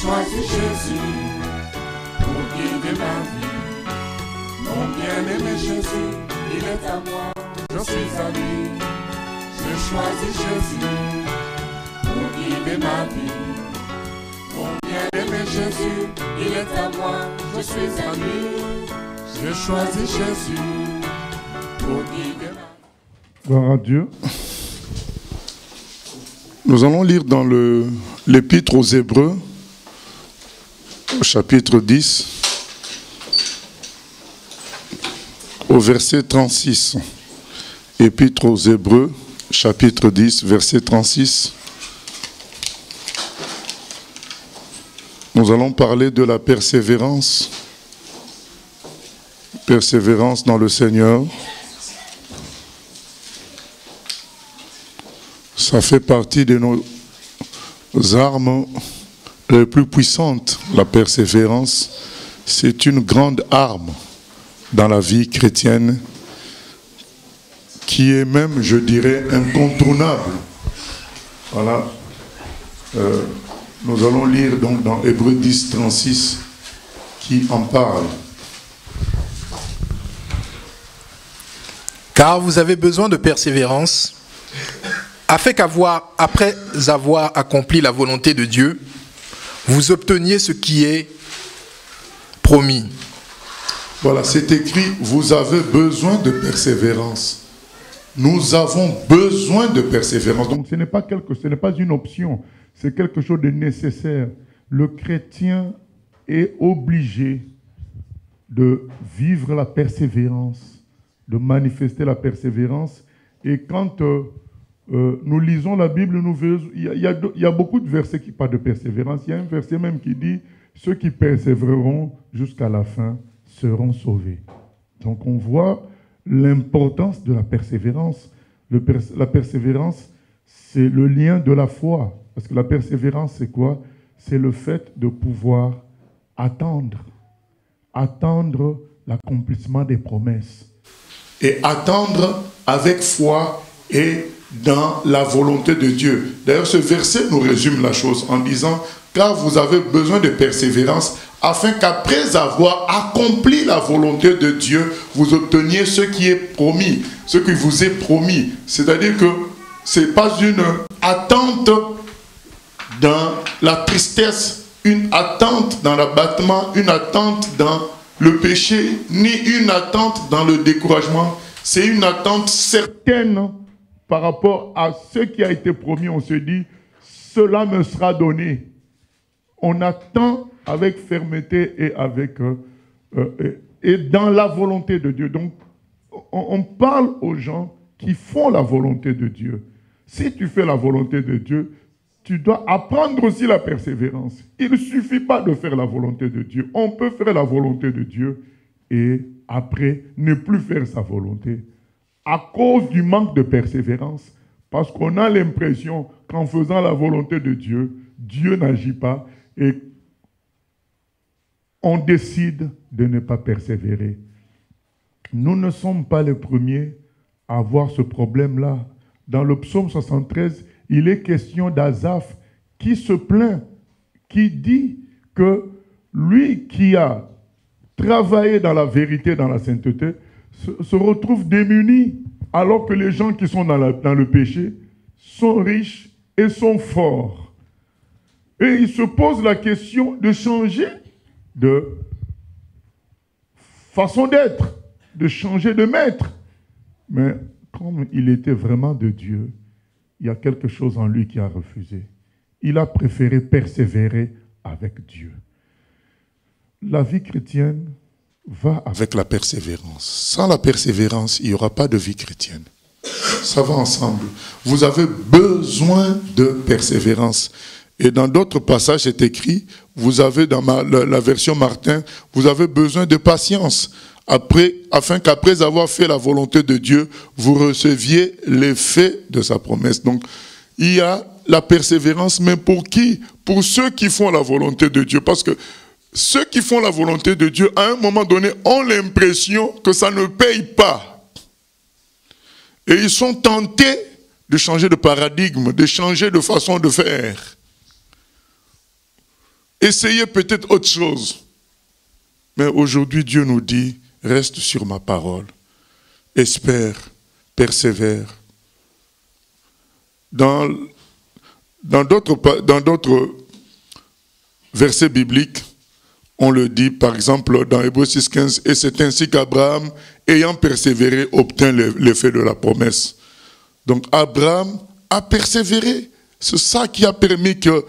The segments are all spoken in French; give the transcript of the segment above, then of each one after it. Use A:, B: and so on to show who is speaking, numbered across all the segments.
A: choisi Jésus pour guider ma vie. Mon bien-aimé Jésus, il est à moi, je suis à lui. J'ai choisi Jésus pour guider ma vie. Mon bien-aimé Jésus, il est à moi, je suis à lui. J'ai choisi Jésus pour guider ma vie.
B: Gloire à Dieu. Nous allons lire dans l'Épître aux Hébreux, au chapitre 10, au verset 36. Épître aux Hébreux, chapitre 10, verset 36. Nous allons parler de la persévérance. Persévérance dans le Seigneur. Ça fait partie de nos armes les plus puissantes. La persévérance, c'est une grande arme dans la vie chrétienne qui est même, je dirais, incontournable. Voilà. Nous allons lire donc dans Hébreux 10, 36 qui en parle.
C: Car vous avez besoin de persévérance, afin après avoir accompli la volonté de Dieu, vous obteniez ce qui est promis.
B: Voilà, c'est écrit, vous avez besoin de persévérance. Nous avons besoin de persévérance. Donc ce n'est pas une option, c'est quelque chose de nécessaire. Le chrétien est obligé de vivre la persévérance, de manifester la persévérance. Et quand nous lisons la Bible, il y a beaucoup de versets qui parlent de persévérance. Il y a un verset même qui dit « Ceux qui persévéreront jusqu'à la fin seront sauvés ». Donc on voit l'importance de la persévérance. La persévérance, c'est le lien de la foi. Parce que la persévérance, c'est quoi? C'est le fait de pouvoir attendre l'accomplissement des promesses. Et attendre avec foi et dans la volonté de Dieu. D'ailleurs, ce verset nous résume la chose en disant « Car vous avez besoin de persévérance, afin qu'après avoir accompli la volonté de Dieu, vous obteniez ce qui est promis, ce qui vous est promis. » C'est-à-dire que ce n'est pas une attente dans la tristesse, une attente dans l'abattement, une attente dans le péché, ni une attente dans le découragement. C'est une attente certaine par rapport à ce qui a été promis. On se dit, cela me sera donné. On attend avec fermeté et dans la volonté de Dieu. Donc, on parle aux gens qui font la volonté de Dieu. Si tu fais la volonté de Dieu, tu dois apprendre aussi la persévérance. Il ne suffit pas de faire la volonté de Dieu. On peut faire la volonté de Dieu et après ne plus faire sa volonté à cause du manque de persévérance. Parce qu'on a l'impression qu'en faisant la volonté de Dieu, Dieu n'agit pas et on décide de ne pas persévérer. Nous ne sommes pas les premiers à avoir ce problème-là. Dans le psaume 73, il est question d'Asaph qui se plaint, qui dit que lui qui a travaillé dans la vérité, dans la sainteté, se retrouve démuni, alors que les gens qui sont dans le péché sont riches et sont forts. Et il se pose la question de changer de façon d'être, de changer de maître. Mais comme il était vraiment de Dieu, il y a quelque chose en lui qui a refusé. Il a préféré persévérer avec Dieu. La vie chrétienne va avec la persévérance. Sans la persévérance, il n'y aura pas de vie chrétienne. Ça va ensemble. Vous avez besoin de persévérance. Et dans d'autres passages, c'est écrit, vous avez dans la version Martin, vous avez besoin de patience. Afin qu'après avoir fait la volonté de Dieu, vous receviez l'effet de sa promesse. Donc, il y a la persévérance, mais pour qui? Pour ceux qui font la volonté de Dieu. Parce que ceux qui font la volonté de Dieu, à un moment donné, ont l'impression que ça ne paye pas. Et ils sont tentés de changer de paradigme, de changer de façon de faire. essayez peut-être autre chose. Mais aujourd'hui, Dieu nous dit, reste sur ma parole. Espère, persévère. Dans d'autres versets bibliques, on le dit, par exemple, dans Hébreux 6,15, et c'est ainsi qu'Abraham, ayant persévéré, obtint l'effet de la promesse. Donc Abraham a persévéré. C'est ça qui a permis qu'il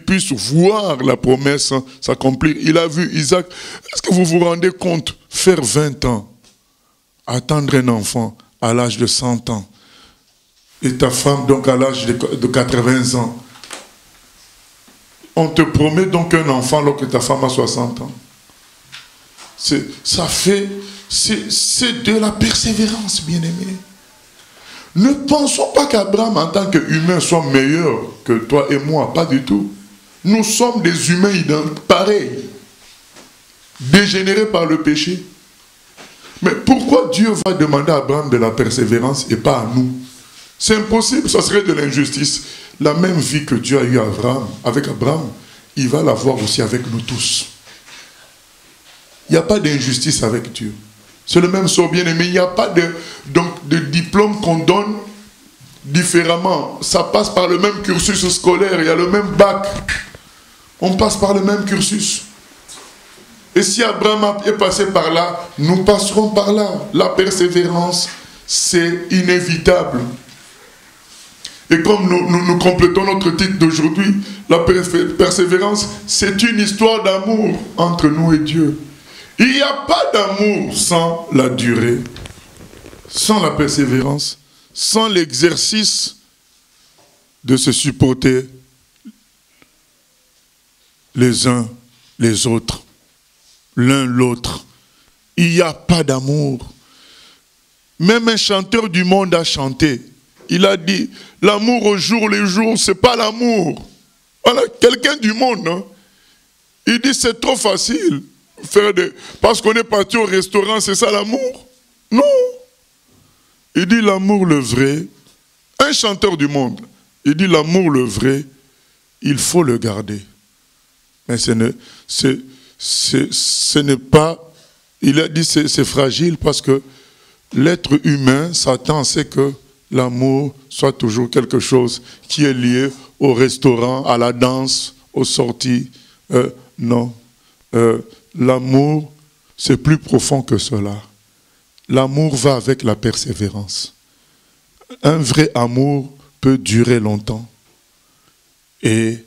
B: puisse voir la promesse s'accomplir. Il a vu Isaac. Est-ce que vous vous rendez compte? Faire 20 ans, attendre un enfant à l'âge de 100 ans, et ta femme donc à l'âge de 80 ans. On te promet donc un enfant alors que ta femme a 60 ans. C'est de la persévérance, bien-aimé. Ne pensons pas qu'Abraham, en tant qu'humain, soit meilleur que toi et moi. Pas du tout. Nous sommes des humains pareils, dégénérés par le péché. Mais pourquoi Dieu va demander à Abraham de la persévérance et pas à nous? C'est impossible, ça serait de l'injustice. La même vie que Dieu a eue avec Abraham, il va l'avoir aussi avec nous tous. Il n'y a pas d'injustice avec Dieu. C'est le même sort, bien-aimé. Il n'y a pas de diplôme qu'on donne différemment. Ça passe par le même cursus scolaire. Il y a le même bac. On passe par le même cursus. Et si Abraham est passé par là, nous passerons par là. La persévérance, c'est inévitable. Et comme nous complétons notre titre d'aujourd'hui, la persévérance, c'est une histoire d'amour entre nous et Dieu. Il n'y a pas d'amour sans la durée, sans la persévérance, sans l'exercice de se supporter les uns les autres, l'un l'autre. Il n'y a pas d'amour. Même un chanteur du monde a chanté. Il a dit, l'amour au jour le jour, ce n'est pas l'amour. Voilà, quelqu'un du monde, hein? Il dit, c'est trop facile. Parce qu'on est parti au restaurant, c'est ça l'amour? Non. Il dit l'amour le vrai. Un chanteur du monde, il dit l'amour le vrai, il faut le garder. Mais ce n'est pas... Il a dit c'est fragile parce que l'être humain s'attend à ce que l'amour soit toujours quelque chose qui est lié au restaurant, à la danse, aux sorties. Non. L'amour, c'est plus profond que cela. L'amour va avec la persévérance. Un vrai amour peut durer longtemps et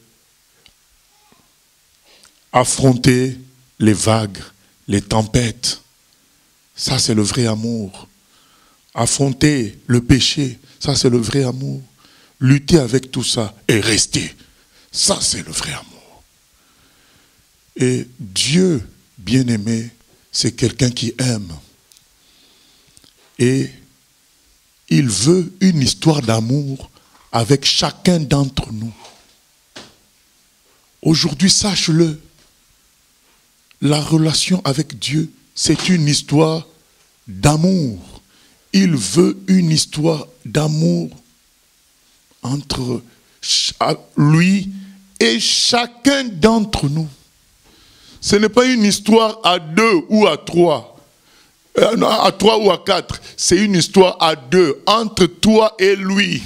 B: affronter les vagues, les tempêtes. Ça, c'est le vrai amour. Affronter le péché, ça, c'est le vrai amour. Lutter avec tout ça et rester, ça, c'est le vrai amour. Et Dieu, bien-aimé, c'est quelqu'un qui aime. Et il veut une histoire d'amour avec chacun d'entre nous. Aujourd'hui, sache-le, la relation avec Dieu, c'est une histoire d'amour. Il veut une histoire d'amour entre lui et chacun d'entre nous. Ce n'est pas une histoire à 2 ou à 3, à 3 ou à 4. C'est une histoire à 2, entre toi et lui.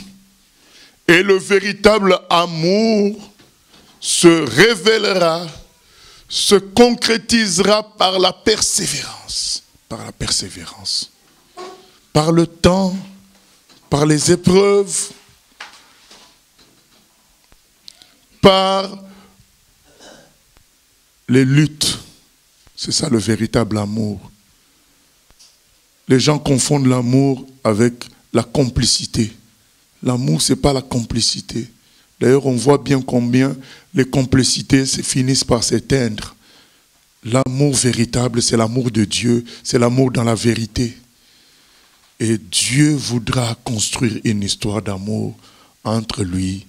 B: Et le véritable amour se révélera, se concrétisera par la persévérance. Par la persévérance. Par le temps, par les épreuves, par les luttes. C'est ça le véritable amour. Les gens confondent l'amour avec la complicité. L'amour, ce n'est pas la complicité. D'ailleurs, on voit bien combien les complicités finissent par s'éteindre. L'amour véritable, c'est l'amour de Dieu, c'est l'amour dans la vérité. Et Dieu voudra construire une histoire d'amour entre lui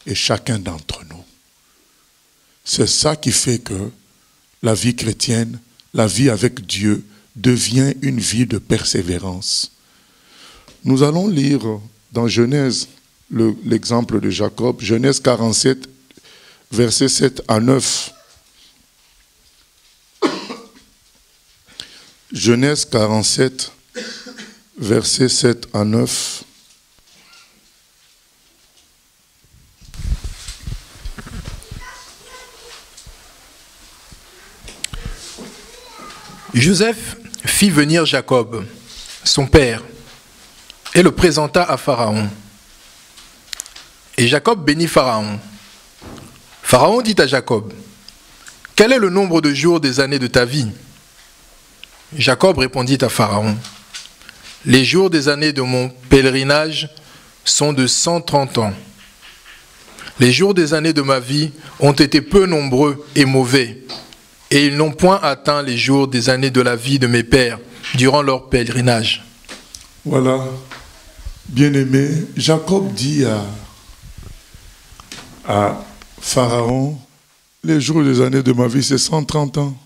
B: et chacun d'entre nous. C'est ça qui fait que la vie chrétienne, la vie avec Dieu, devient une vie de persévérance. Nous allons lire dans Genèse l'exemple de Jacob, Genèse 47, versets 7 à 9. Genèse 47, versets 7 à 9.
C: Joseph fit venir Jacob, son père, et le présenta à Pharaon. Et Jacob bénit Pharaon. Pharaon dit à Jacob, « Quel est le nombre de jours des années de ta vie ?» Jacob répondit à Pharaon, « Les jours des années de mon pèlerinage sont de 130 ans. Les jours des années de ma vie ont été peu nombreux et mauvais, et ils n'ont point atteint les jours des années de la vie de mes pères durant leur pèlerinage. »
B: Voilà, bien-aimé, Jacob dit à Pharaon, les jours des années de ma vie, c'est 130 ans.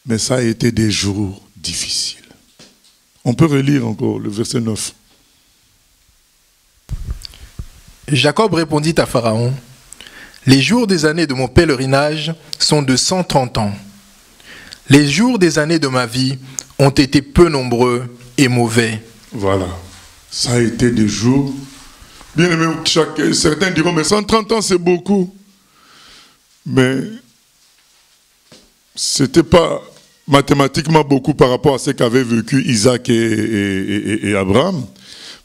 B: Mais ça a été des jours difficiles. On peut relire encore le verset 9.
C: Jacob répondit à Pharaon, « Les jours des années de mon pèlerinage sont de 130 ans. Les jours des années de ma vie ont été peu nombreux et mauvais. »
B: Voilà, ça a été des jours. Bien aimé, certains diront, mais 130 ans c'est beaucoup. Mais ce n'était pas mathématiquement beaucoup par rapport à ce qu'avaient vécu Isaac et Abraham.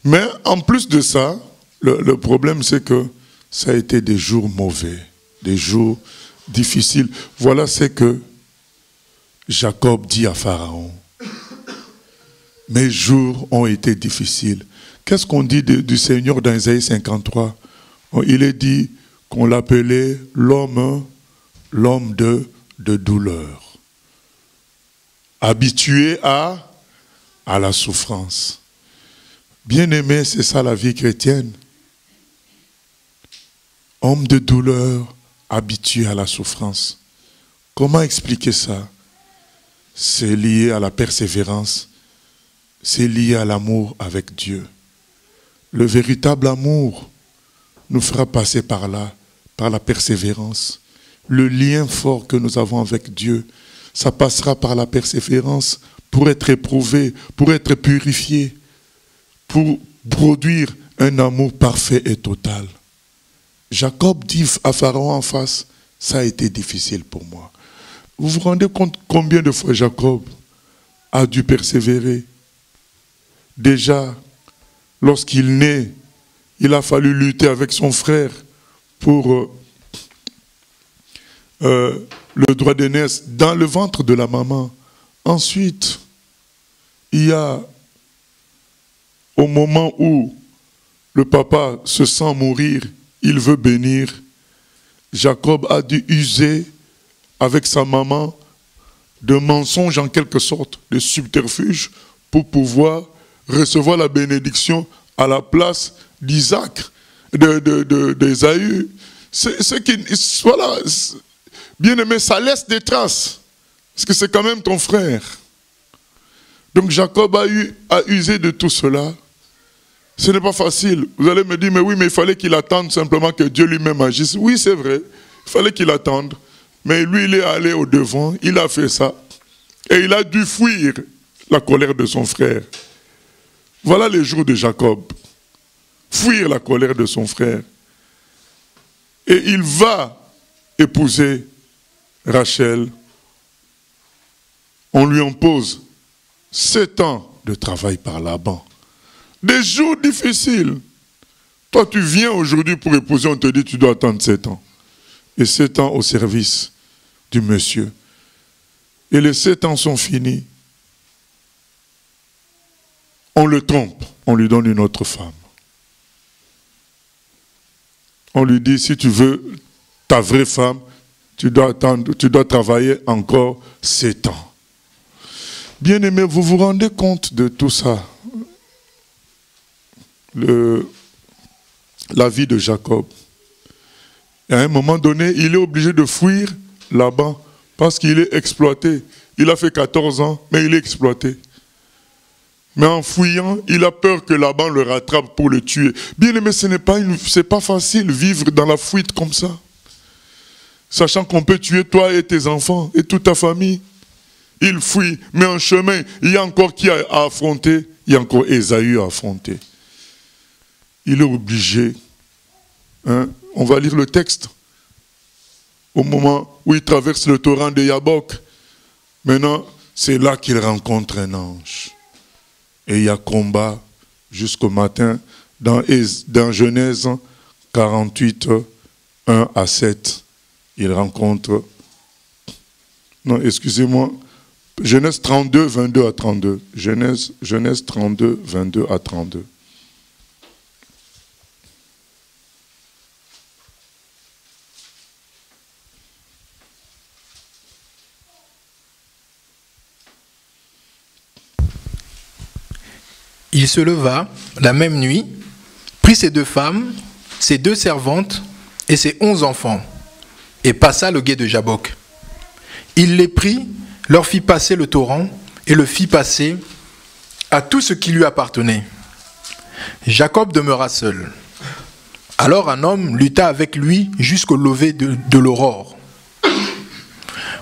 B: Mais en plus de ça, le problème c'est que ça a été des jours mauvais, des jours difficiles. Voilà ce que Jacob dit à Pharaon. Mes jours ont été difficiles. Qu'est-ce qu'on dit du Seigneur dans Isaïe 53? Il est dit qu'on l'appelait l'homme de douleur. Habitué à la souffrance. Bien-aimé, c'est ça la vie chrétienne. Homme de douleur, habitué à la souffrance. Comment expliquer ça? C'est lié à la persévérance. C'est lié à l'amour avec Dieu. Le véritable amour nous fera passer par là, par la persévérance. Le lien fort que nous avons avec Dieu, ça passera par la persévérance pour être éprouvé, pour être purifié, pour produire un amour parfait et total. Jacob dit à Pharaon en face, ça a été difficile pour moi. Vous vous rendez compte combien de fois Jacob a dû persévérer? Déjà, lorsqu'il naît, il a fallu lutter avec son frère pour le droit d'aînesse dans le ventre de la maman. Ensuite, il y a au moment où le papa se sent mourir, il veut bénir. Jacob a dû user avec sa maman de mensonges en quelque sorte, de subterfuges pour pouvoir recevoir la bénédiction à la place d'Isaac, d'Ésaü. Voilà, bien aimé, ça laisse des traces, parce que c'est quand même ton frère. Donc Jacob a usé de tout cela. Ce n'est pas facile. Vous allez me dire, mais oui, mais il fallait qu'il attende simplement que Dieu lui-même agisse. Oui, c'est vrai, il fallait qu'il attende. Mais lui, il est allé au devant, il a fait ça. Et il a dû fuir la colère de son frère. Voilà les jours de Jacob. Fuir la colère de son frère. Et il va épouser Rachel. On lui impose 7 ans de travail par Laban. Des jours difficiles. Toi, tu viens aujourd'hui pour épouser, on te dit tu dois attendre 7 ans. Et 7 ans au service du monsieur. Et les 7 ans sont finis. On le trompe, on lui donne une autre femme. On lui dit, si tu veux ta vraie femme, tu dois attendre, tu dois travailler encore 7 ans. Bien-aimés, vous vous rendez compte de tout ça? La vie de Jacob. Et à un moment donné, il est obligé de fuir Laban parce qu'il est exploité. Il a fait 14 ans, mais il est exploité. Mais en fuyant, il a peur que Laban le rattrape pour le tuer. Bien aimé, c'est pas facile vivre dans la fuite comme ça. sachant qu'on peut tuer toi et tes enfants et toute ta famille. Il fuit, mais en chemin, il y a encore qui à affronter? Il y a encore Ésaü à affronter. Il est obligé. Hein? On va lire le texte. Au moment où il traverse le torrent de Yabok, maintenant, c'est là qu'il rencontre un ange. Et il y a combat jusqu'au matin dans Genèse 48, 1 à 7. Il rencontre... Non, excusez-moi. Genèse 32, 22 à 32. Genèse 32, 22 à 32.
C: Il se leva la même nuit, prit ses 2 femmes, ses 2 servantes et ses 11 enfants, et passa le gué de Jabok. Il les prit, leur fit passer le torrent, et le fit passer à tout ce qui lui appartenait. Jacob demeura seul. Alors un homme lutta avec lui jusqu'au lever de l'aurore.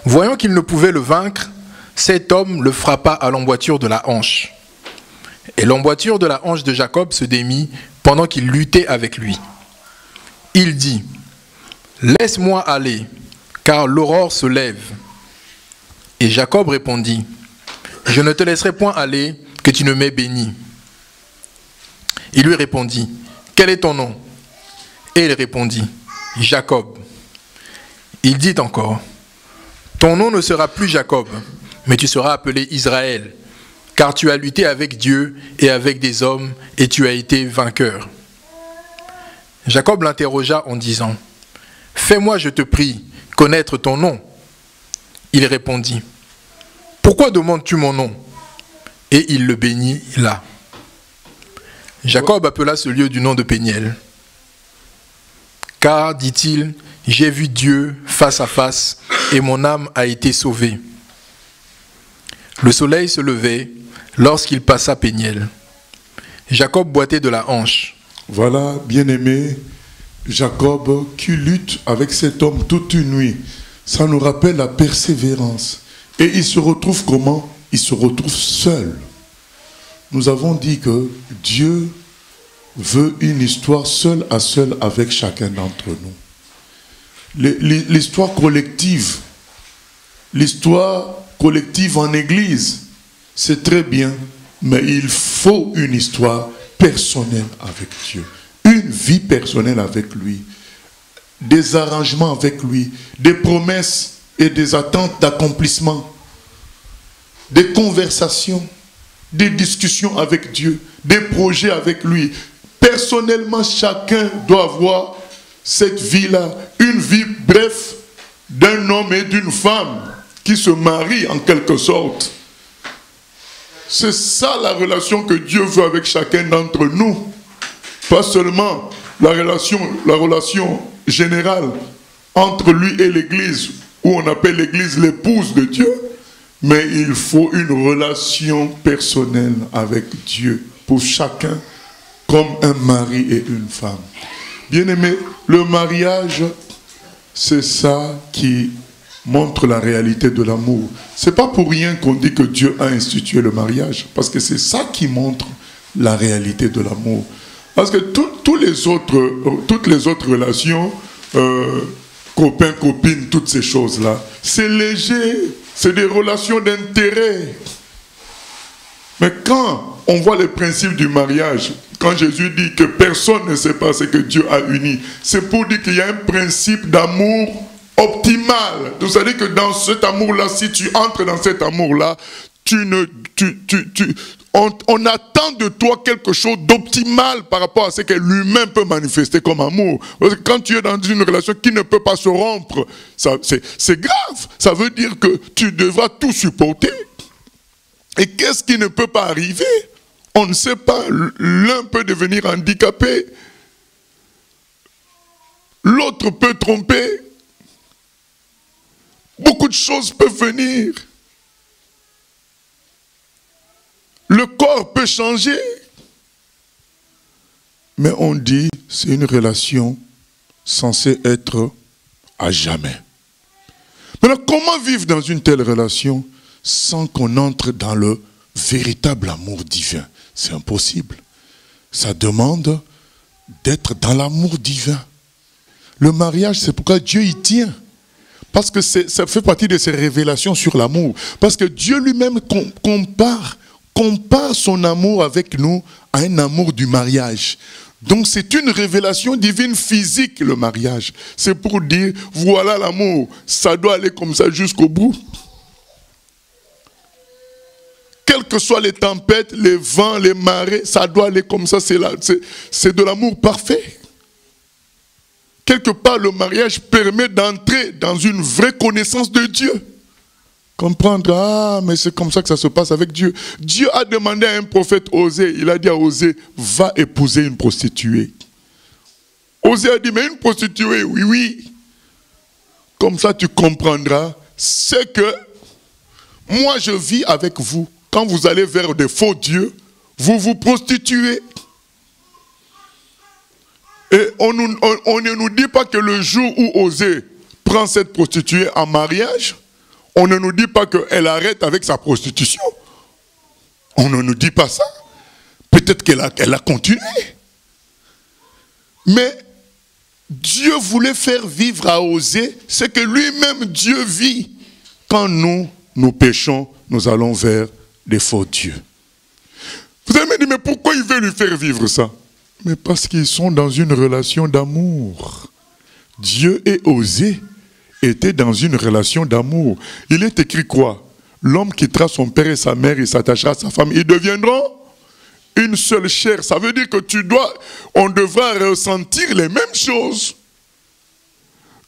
C: Voyant qu'il ne pouvait le vaincre, cet homme le frappa à l'emboîture de la hanche. Et l'emboîture de la hanche de Jacob se démit pendant qu'il luttait avec lui. Il dit, « Laisse-moi aller, car l'aurore se lève. » Et Jacob répondit, « Je ne te laisserai point aller, que tu ne m'aies béni. » Il lui répondit, « Quel est ton nom ?» Et il répondit, « Jacob. » Il dit encore, « Ton nom ne sera plus Jacob, mais tu seras appelé Israël, car tu as lutté avec Dieu et avec des hommes, et tu as été vainqueur. » Jacob l'interrogea en disant, « Fais-moi, je te prie, connaître ton nom. » Il répondit, « Pourquoi demandes-tu mon nom ?» Et il le bénit là. Jacob appela ce lieu du nom de Péniel. Car, dit-il, j'ai vu Dieu face à face, et mon âme a été sauvée. Le soleil se levait lorsqu'il passa Péniel. Jacob boitait de la hanche.
B: Voilà, bien-aimé, Jacob qui lutte avec cet homme toute une nuit. Ça nous rappelle la persévérance. Et il se retrouve comment? Il se retrouve seul. Nous avons dit que Dieu veut une histoire seul à seul avec chacun d'entre nous. L'histoire collective en église, c'est très bien, mais il faut une histoire personnelle avec Dieu. Une vie personnelle avec lui. Des arrangements avec lui. Des promesses et des attentes d'accomplissement. Des conversations. Des discussions avec Dieu. Des projets avec lui. Personnellement, chacun doit avoir cette vie-là. Une vie, bref, d'un homme et d'une femme qui se marient en quelque sorte. C'est ça la relation que Dieu veut avec chacun d'entre nous. Pas seulement la relation générale entre lui et l'église, où on appelle l'église l'épouse de Dieu, mais il faut une relation personnelle avec Dieu pour chacun, comme un mari et une femme. Bien-aimé, le mariage, c'est ça qui montre la réalité de l'amour. C'est pas pour rien qu'on dit que Dieu a institué le mariage, parce que c'est ça qui montre la réalité de l'amour. Parce que toutes les autres relations, copains, copines, toutes ces choses-là, c'est léger, c'est des relations d'intérêt. Mais quand on voit les principes du mariage, quand Jésus dit que personne ne sait pas ce que Dieu a uni, c'est pour dire qu'il y a un principe d'amour optimal. C'est-à-dire que dans cet amour-là, si tu entres dans cet amour-là, on attend de toi quelque chose d'optimal par rapport à ce que l'humain peut manifester comme amour. Parce que quand tu es dans une relation qui ne peut pas se rompre, c'est grave. Ça veut dire que tu devras tout supporter. Et qu'est-ce qui ne peut pas arriver? On ne sait pas. L'un peut devenir handicapé. L'autre peut tromper. Beaucoup de choses peuvent venir. Le corps peut changer. Mais on dit, c'est une relation censée être à jamais. Maintenant, comment vivre dans une telle relation sans qu'on entre dans le véritable amour divin? C'est impossible. Ça demande d'être dans l'amour divin. Le mariage, c'est pourquoi Dieu y tient. Parce que ça fait partie de ses révélations sur l'amour. Parce que Dieu lui-même compare son amour avec nous à un amour du mariage. Donc c'est une révélation divine physique, le mariage. C'est pour dire, voilà l'amour, ça doit aller comme ça jusqu'au bout. Quelles que soient les tempêtes, les vents, les marées, ça doit aller comme ça, c'est de l'amour parfait. Quelque part, le mariage permet d'entrer dans une vraie connaissance de Dieu. Comprendre, ah, mais c'est comme ça que ça se passe avec Dieu. Dieu a demandé à un prophète Osée, il a dit à Osée, va épouser une prostituée. Osée a dit, mais une prostituée, oui, oui. Comme ça, tu comprendras, c'est que moi, je vis avec vous. Quand vous allez vers des faux dieux, vous vous prostituez. Et on ne nous dit pas que le jour où Osée prend cette prostituée en mariage, on ne nous dit pas qu'elle arrête avec sa prostitution. On ne nous dit pas ça. Peut-être qu'elle a continué. Mais Dieu voulait faire vivre à Osée ce que lui-même Dieu vit. Quand nous péchons, nous allons vers des faux dieux. Vous allez me dire, mais pourquoi il veut lui faire vivre ça? Mais parce qu'ils sont dans une relation d'amour. Dieu et Osée étaient dans une relation d'amour. Il est écrit quoi? L'homme quittera son père et sa mère, il s'attachera à sa femme, ils deviendront une seule chair. Ça veut dire que on devra ressentir les mêmes choses.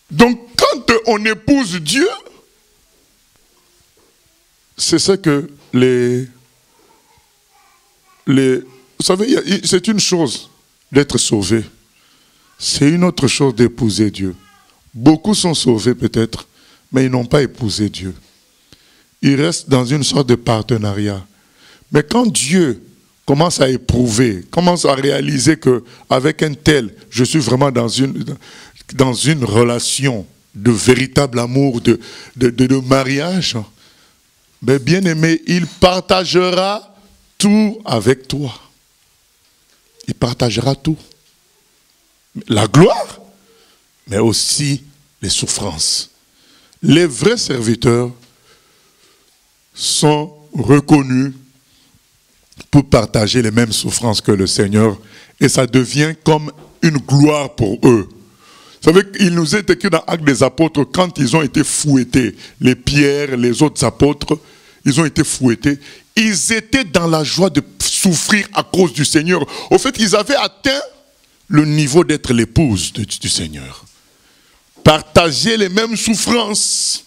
B: Donc quand on épouse Dieu, c'est ce que vous savez, c'est une chose d'être sauvé. C'est une autre chose d'épouser Dieu. Beaucoup sont sauvés peut-être, mais ils n'ont pas épousé Dieu. Ils restent dans une sorte de partenariat. Mais quand Dieu commence à éprouver, commence à réaliser qu'avec un tel, je suis vraiment dans une relation de véritable amour, de mariage, mais bien aimé, il partagera tout avec toi. Il partagera tout. La gloire, mais aussi les souffrances. Les vrais serviteurs sont reconnus pour partager les mêmes souffrances que le Seigneur. Et ça devient comme une gloire pour eux. Vous savez, il nous est écrit dans Actes des Apôtres, quand ils ont été fouettés, les Pierres, les autres apôtres, ils ont été fouettés. Ils étaient dans la joie de souffrir à cause du Seigneur. Au fait, ils avaient atteint le niveau d'être l'épouse du Seigneur. Partager les mêmes souffrances.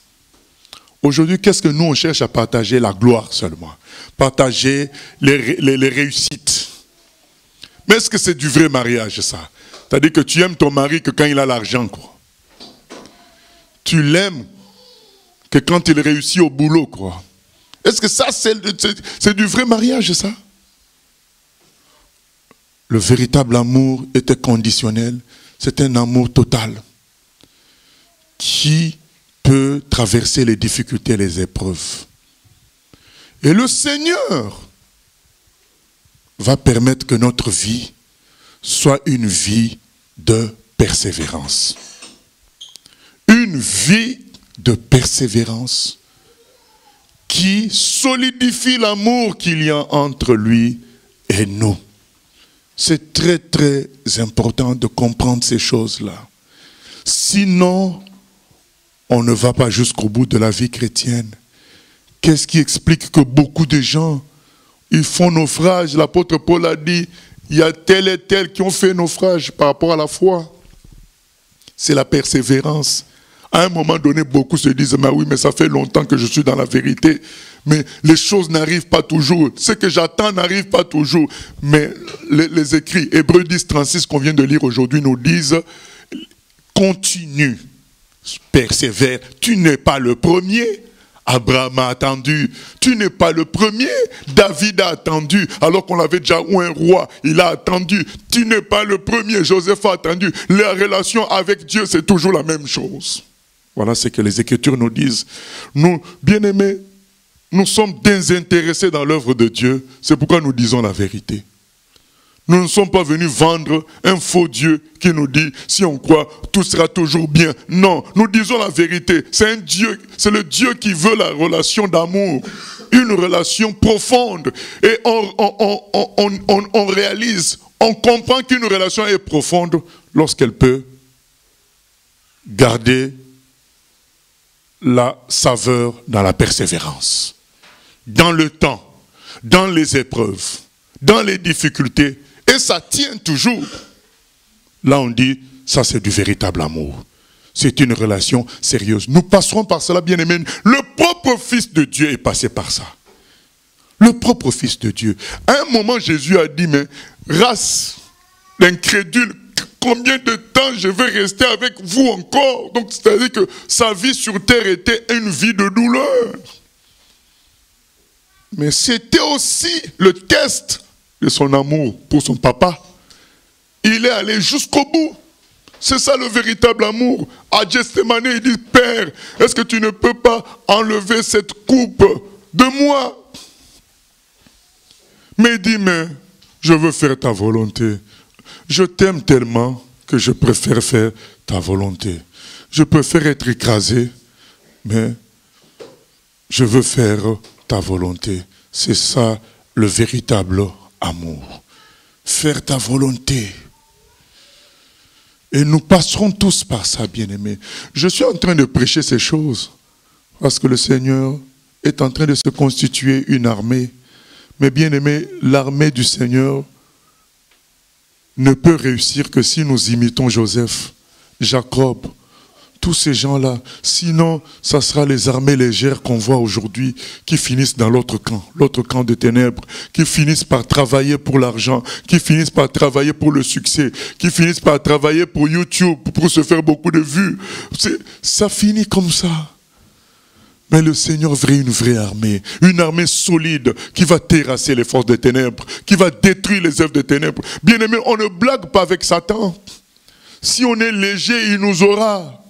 B: Aujourd'hui, qu'est-ce que nous on cherche à partager? La gloire seulement. Partager les réussites. Mais est-ce que c'est du vrai mariage, ça? C'est-à-dire que tu aimes ton mari que quand il a l'argent, quoi. Tu l'aimes que quand il réussit au boulot, quoi. Est-ce que ça, c'est du vrai mariage, ça? Le véritable amour était conditionnel. C'est un amour total qui peut traverser les difficultés et les épreuves. Et le Seigneur va permettre que notre vie soit une vie de persévérance. Une vie de persévérance qui solidifie l'amour qu'il y a entre lui et nous. C'est très très important de comprendre ces choses-là. Sinon, on ne va pas jusqu'au bout de la vie chrétienne. Qu'est-ce qui explique que beaucoup de gens, ils font naufrage? L'apôtre Paul a dit, il y a tel et tel qui ont fait naufrage par rapport à la foi. C'est la persévérance. À un moment donné, beaucoup se disent, mais oui, mais ça fait longtemps que je suis dans la vérité. Mais les choses n'arrivent pas toujours. Ce que j'attends n'arrive pas toujours. Mais les écrits, Hébreux 10, 36 qu'on vient de lire aujourd'hui nous disent, continue, persévère. Tu n'es pas le premier. Abraham a attendu. Tu n'es pas le premier. David a attendu. Alors qu'on avait déjà eu un roi, il a attendu. Tu n'es pas le premier. Joseph a attendu. La relation avec Dieu, c'est toujours la même chose. Voilà ce que les Écritures nous disent. Nous, bien-aimés, nous sommes désintéressés dans l'œuvre de Dieu. C'est pourquoi nous disons la vérité. Nous ne sommes pas venus vendre un faux Dieu qui nous dit, si on croit, tout sera toujours bien. Non, nous disons la vérité. C'est un Dieu, c'est le Dieu qui veut la relation d'amour. Une relation profonde. Et on réalise, on comprend qu'une relation est profonde lorsqu'elle peut garder la saveur dans la persévérance. Dans le temps, dans les épreuves, dans les difficultés. Et ça tient toujours. Là, on dit, ça c'est du véritable amour. C'est une relation sérieuse. Nous passerons par cela, bien-aimés. Le propre Fils de Dieu est passé par ça. Le propre Fils de Dieu. À un moment, Jésus a dit, mais race d'incrédules, combien de temps je vais rester avec vous encore? Donc, c'est-à-dire que sa vie sur terre était une vie de douleur. Mais c'était aussi le test de son amour pour son papa. Il est allé jusqu'au bout. C'est ça le véritable amour. À Gethsémani, il dit, Père, est-ce que tu ne peux pas enlever cette coupe de moi? Mais il dit, mais je veux faire ta volonté. Je t'aime tellement que je préfère faire ta volonté. Je préfère être écrasé, mais je veux faire ta volonté. C'est ça le véritable amour. Faire ta volonté. Et nous passerons tous par ça, bien-aimés. Je suis en train de prêcher ces choses parce que le Seigneur est en train de se constituer une armée. Mais bien-aimés, l'armée du Seigneur ne peut réussir que si nous imitons Joseph, Jacob, tous ces gens-là. Sinon, ça sera les armées légères qu'on voit aujourd'hui qui finissent dans l'autre camp de ténèbres, qui finissent par travailler pour l'argent, qui finissent par travailler pour le succès, qui finissent par travailler pour YouTube, pour se faire beaucoup de vues. Ça finit comme ça. Mais le Seigneur veut une vraie armée, une armée solide qui va terrasser les forces des ténèbres, qui va détruire les œuvres des ténèbres. Bien aimé, on ne blague pas avec Satan. Si on est léger, il nous aura.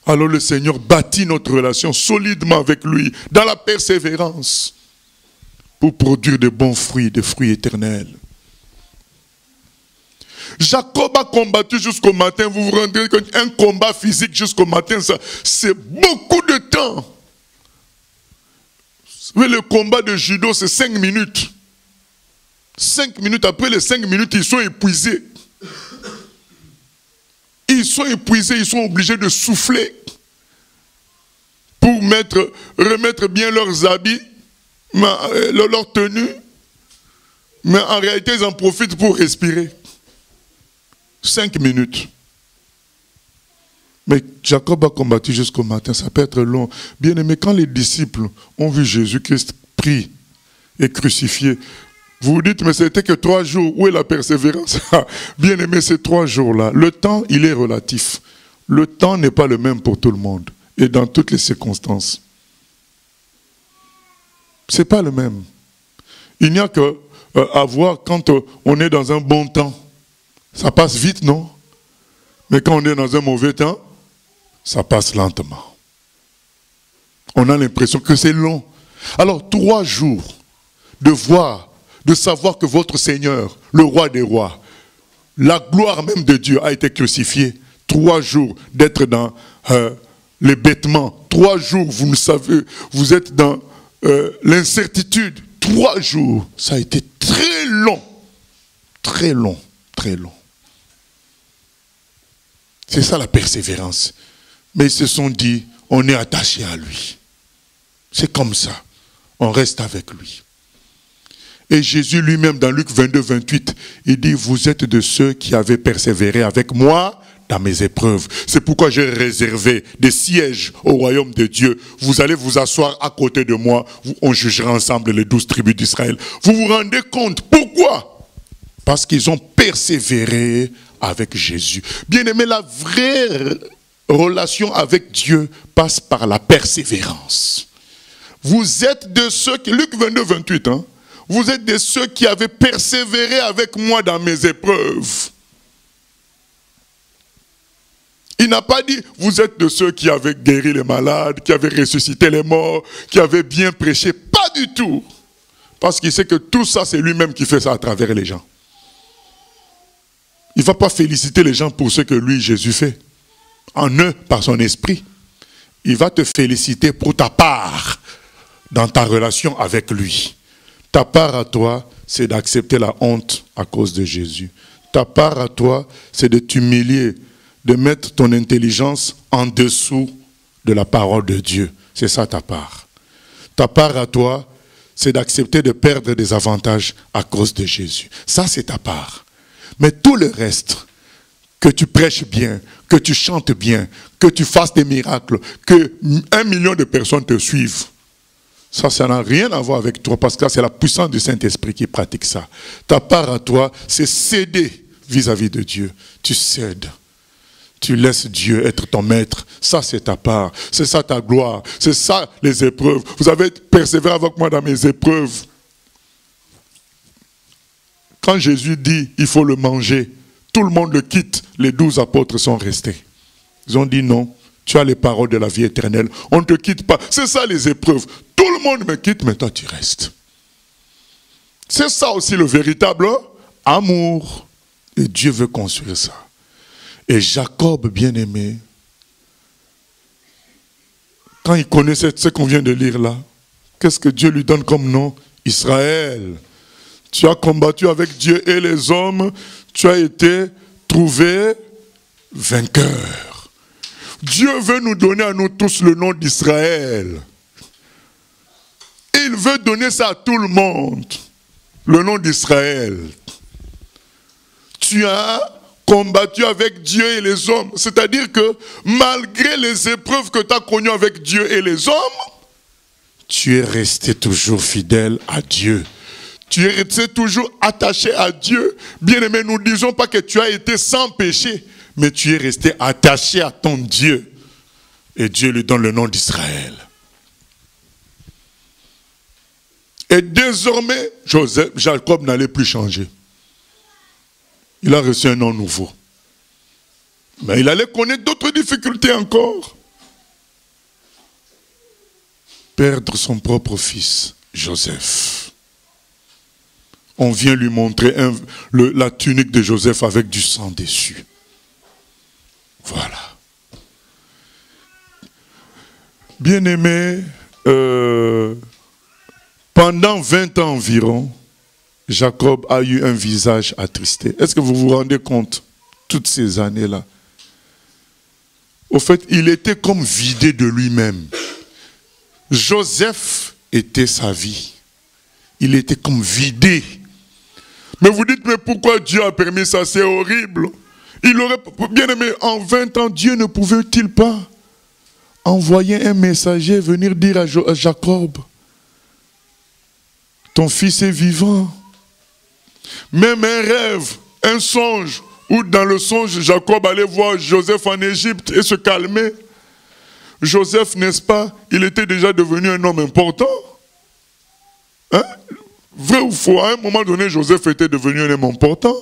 B: Alors le Seigneur bâtit notre relation solidement avec lui, dans la persévérance, pour produire de bons fruits, des fruits éternels. Jacob a combattu jusqu'au matin. Vous vous rendez compte qu'un combat physique jusqu'au matin, c'est beaucoup de temps. Le combat de judo, c'est 5 minutes. 5 minutes, après les 5 minutes, ils sont épuisés. Ils sont épuisés, ils sont obligés de souffler pour remettre bien leurs habits, leur tenue. Mais en réalité, ils en profitent pour respirer. 5 minutes. Mais Jacob a combattu jusqu'au matin, ça peut être long. Bien aimé, quand les disciples ont vu Jésus-Christ pris et crucifié, vous vous dites, mais c'était que 3 jours, où est la persévérance? Bien aimé, ces 3 jours-là, le temps, il est relatif. Le temps n'est pas le même pour tout le monde et dans toutes les circonstances. Ce n'est pas le même. Il n'y a qu'à voir quand on est dans un bon temps. Ça passe vite, non? Mais quand on est dans un mauvais temps, ça passe lentement. On a l'impression que c'est long. Alors, 3 jours de savoir que votre Seigneur, le roi des rois, la gloire même de Dieu a été crucifié. 3 jours d'être dans les bêtements. 3 jours, vous ne savez, vous êtes dans l'incertitude. 3 jours, ça a été très long. Très long, très long. C'est ça la persévérance. Mais ils se sont dit, on est attaché à lui. C'est comme ça. On reste avec lui. Et Jésus lui-même, dans Luc 22, 28, il dit, vous êtes de ceux qui avaient persévéré avec moi dans mes épreuves. C'est pourquoi j'ai réservé des sièges au royaume de Dieu. Vous allez vous asseoir à côté de moi. On jugera ensemble les 12 tribus d'Israël. Vous vous rendez compte? Pourquoi? Parce qu'ils ont persévéré avec Jésus. Bien aimé, la vraie relation avec Dieu passe par la persévérance. Vous êtes de ceux qui, Luc 22, 28, vous êtes de ceux qui avaient persévéré avec moi dans mes épreuves. Il n'a pas dit, vous êtes de ceux qui avaient guéri les malades, qui avaient ressuscité les morts, qui avaient bien prêché. Pas du tout. Parce qu'il sait que tout ça, c'est lui-même qui fait ça à travers les gens. Il ne va pas féliciter les gens pour ce que lui, Jésus, fait. En eux, par son esprit. Il va te féliciter pour ta part dans ta relation avec lui. Ta part à toi, c'est d'accepter la honte à cause de Jésus. Ta part à toi, c'est de t'humilier, de mettre ton intelligence en dessous de la parole de Dieu. C'est ça ta part. Ta part à toi, c'est d'accepter de perdre des avantages à cause de Jésus. Ça, c'est ta part. Mais tout le reste, que tu prêches bien, que tu chantes bien, que tu fasses des miracles, que 1 million de personnes te suivent, ça n'a rien à voir avec toi, parce que c'est la puissance du Saint-Esprit qui pratique ça. Ta part à toi, c'est céder vis-à-vis de Dieu. Tu cèdes. Tu laisses Dieu être ton maître. Ça, c'est ta part. C'est ça ta gloire. C'est ça les épreuves. Vous avez persévéré avec moi dans mes épreuves. Quand Jésus dit, il faut le manger, tout le monde le quitte. Les 12 apôtres sont restés. Ils ont dit non, tu as les paroles de la vie éternelle. On ne te quitte pas. C'est ça les épreuves. Tout le monde me quitte, mais toi tu restes. C'est ça aussi le véritable amour. Et Dieu veut construire ça. Et Jacob, bien-aimé, quand il connaissait ce qu'on vient de lire là, qu'est-ce que Dieu lui donne comme nom? Israël. Tu as combattu avec Dieu et les hommes, tu as été trouvé vainqueur. Dieu veut nous donner à nous tous le nom d'Israël. Il veut donner ça à tout le monde, le nom d'Israël. Tu as combattu avec Dieu et les hommes. C'est-à-dire que malgré les épreuves que tu as connues avec Dieu et les hommes, tu es resté toujours fidèle à Dieu. Tu es resté toujours attaché à Dieu. Bien-aimé, nous ne disons pas que tu as été sans péché, mais tu es resté attaché à ton Dieu. Et Dieu lui donne le nom d'Israël. Et désormais, Jacob n'allait plus changer. Il a reçu un nom nouveau. Mais il allait connaître d'autres difficultés encore. Perdre son propre fils, Joseph. On vient lui montrer la tunique de Joseph avec du sang dessus. Voilà. Bien-aimé, pendant 20 ans environ, Jacob a eu un visage attristé. Est-ce que vous vous rendez compte, toutes ces années-là? Au fait, il était comme vidé de lui-même. Joseph était sa vie. Il était comme vidé. Mais vous dites, mais pourquoi Dieu a permis ça? C'est horrible. Il aurait, bien aimé, en 20 ans, Dieu ne pouvait-il pas envoyer un messager venir dire à Jacob, ton fils est vivant. Même un rêve, un songe, où dans le songe, Jacob allait voir Joseph en Égypte et se calmer. Joseph, n'est-ce pas, il était déjà devenu un homme important. Hein? Vrai ou faux, à un moment donné, Joseph était devenu un homme important.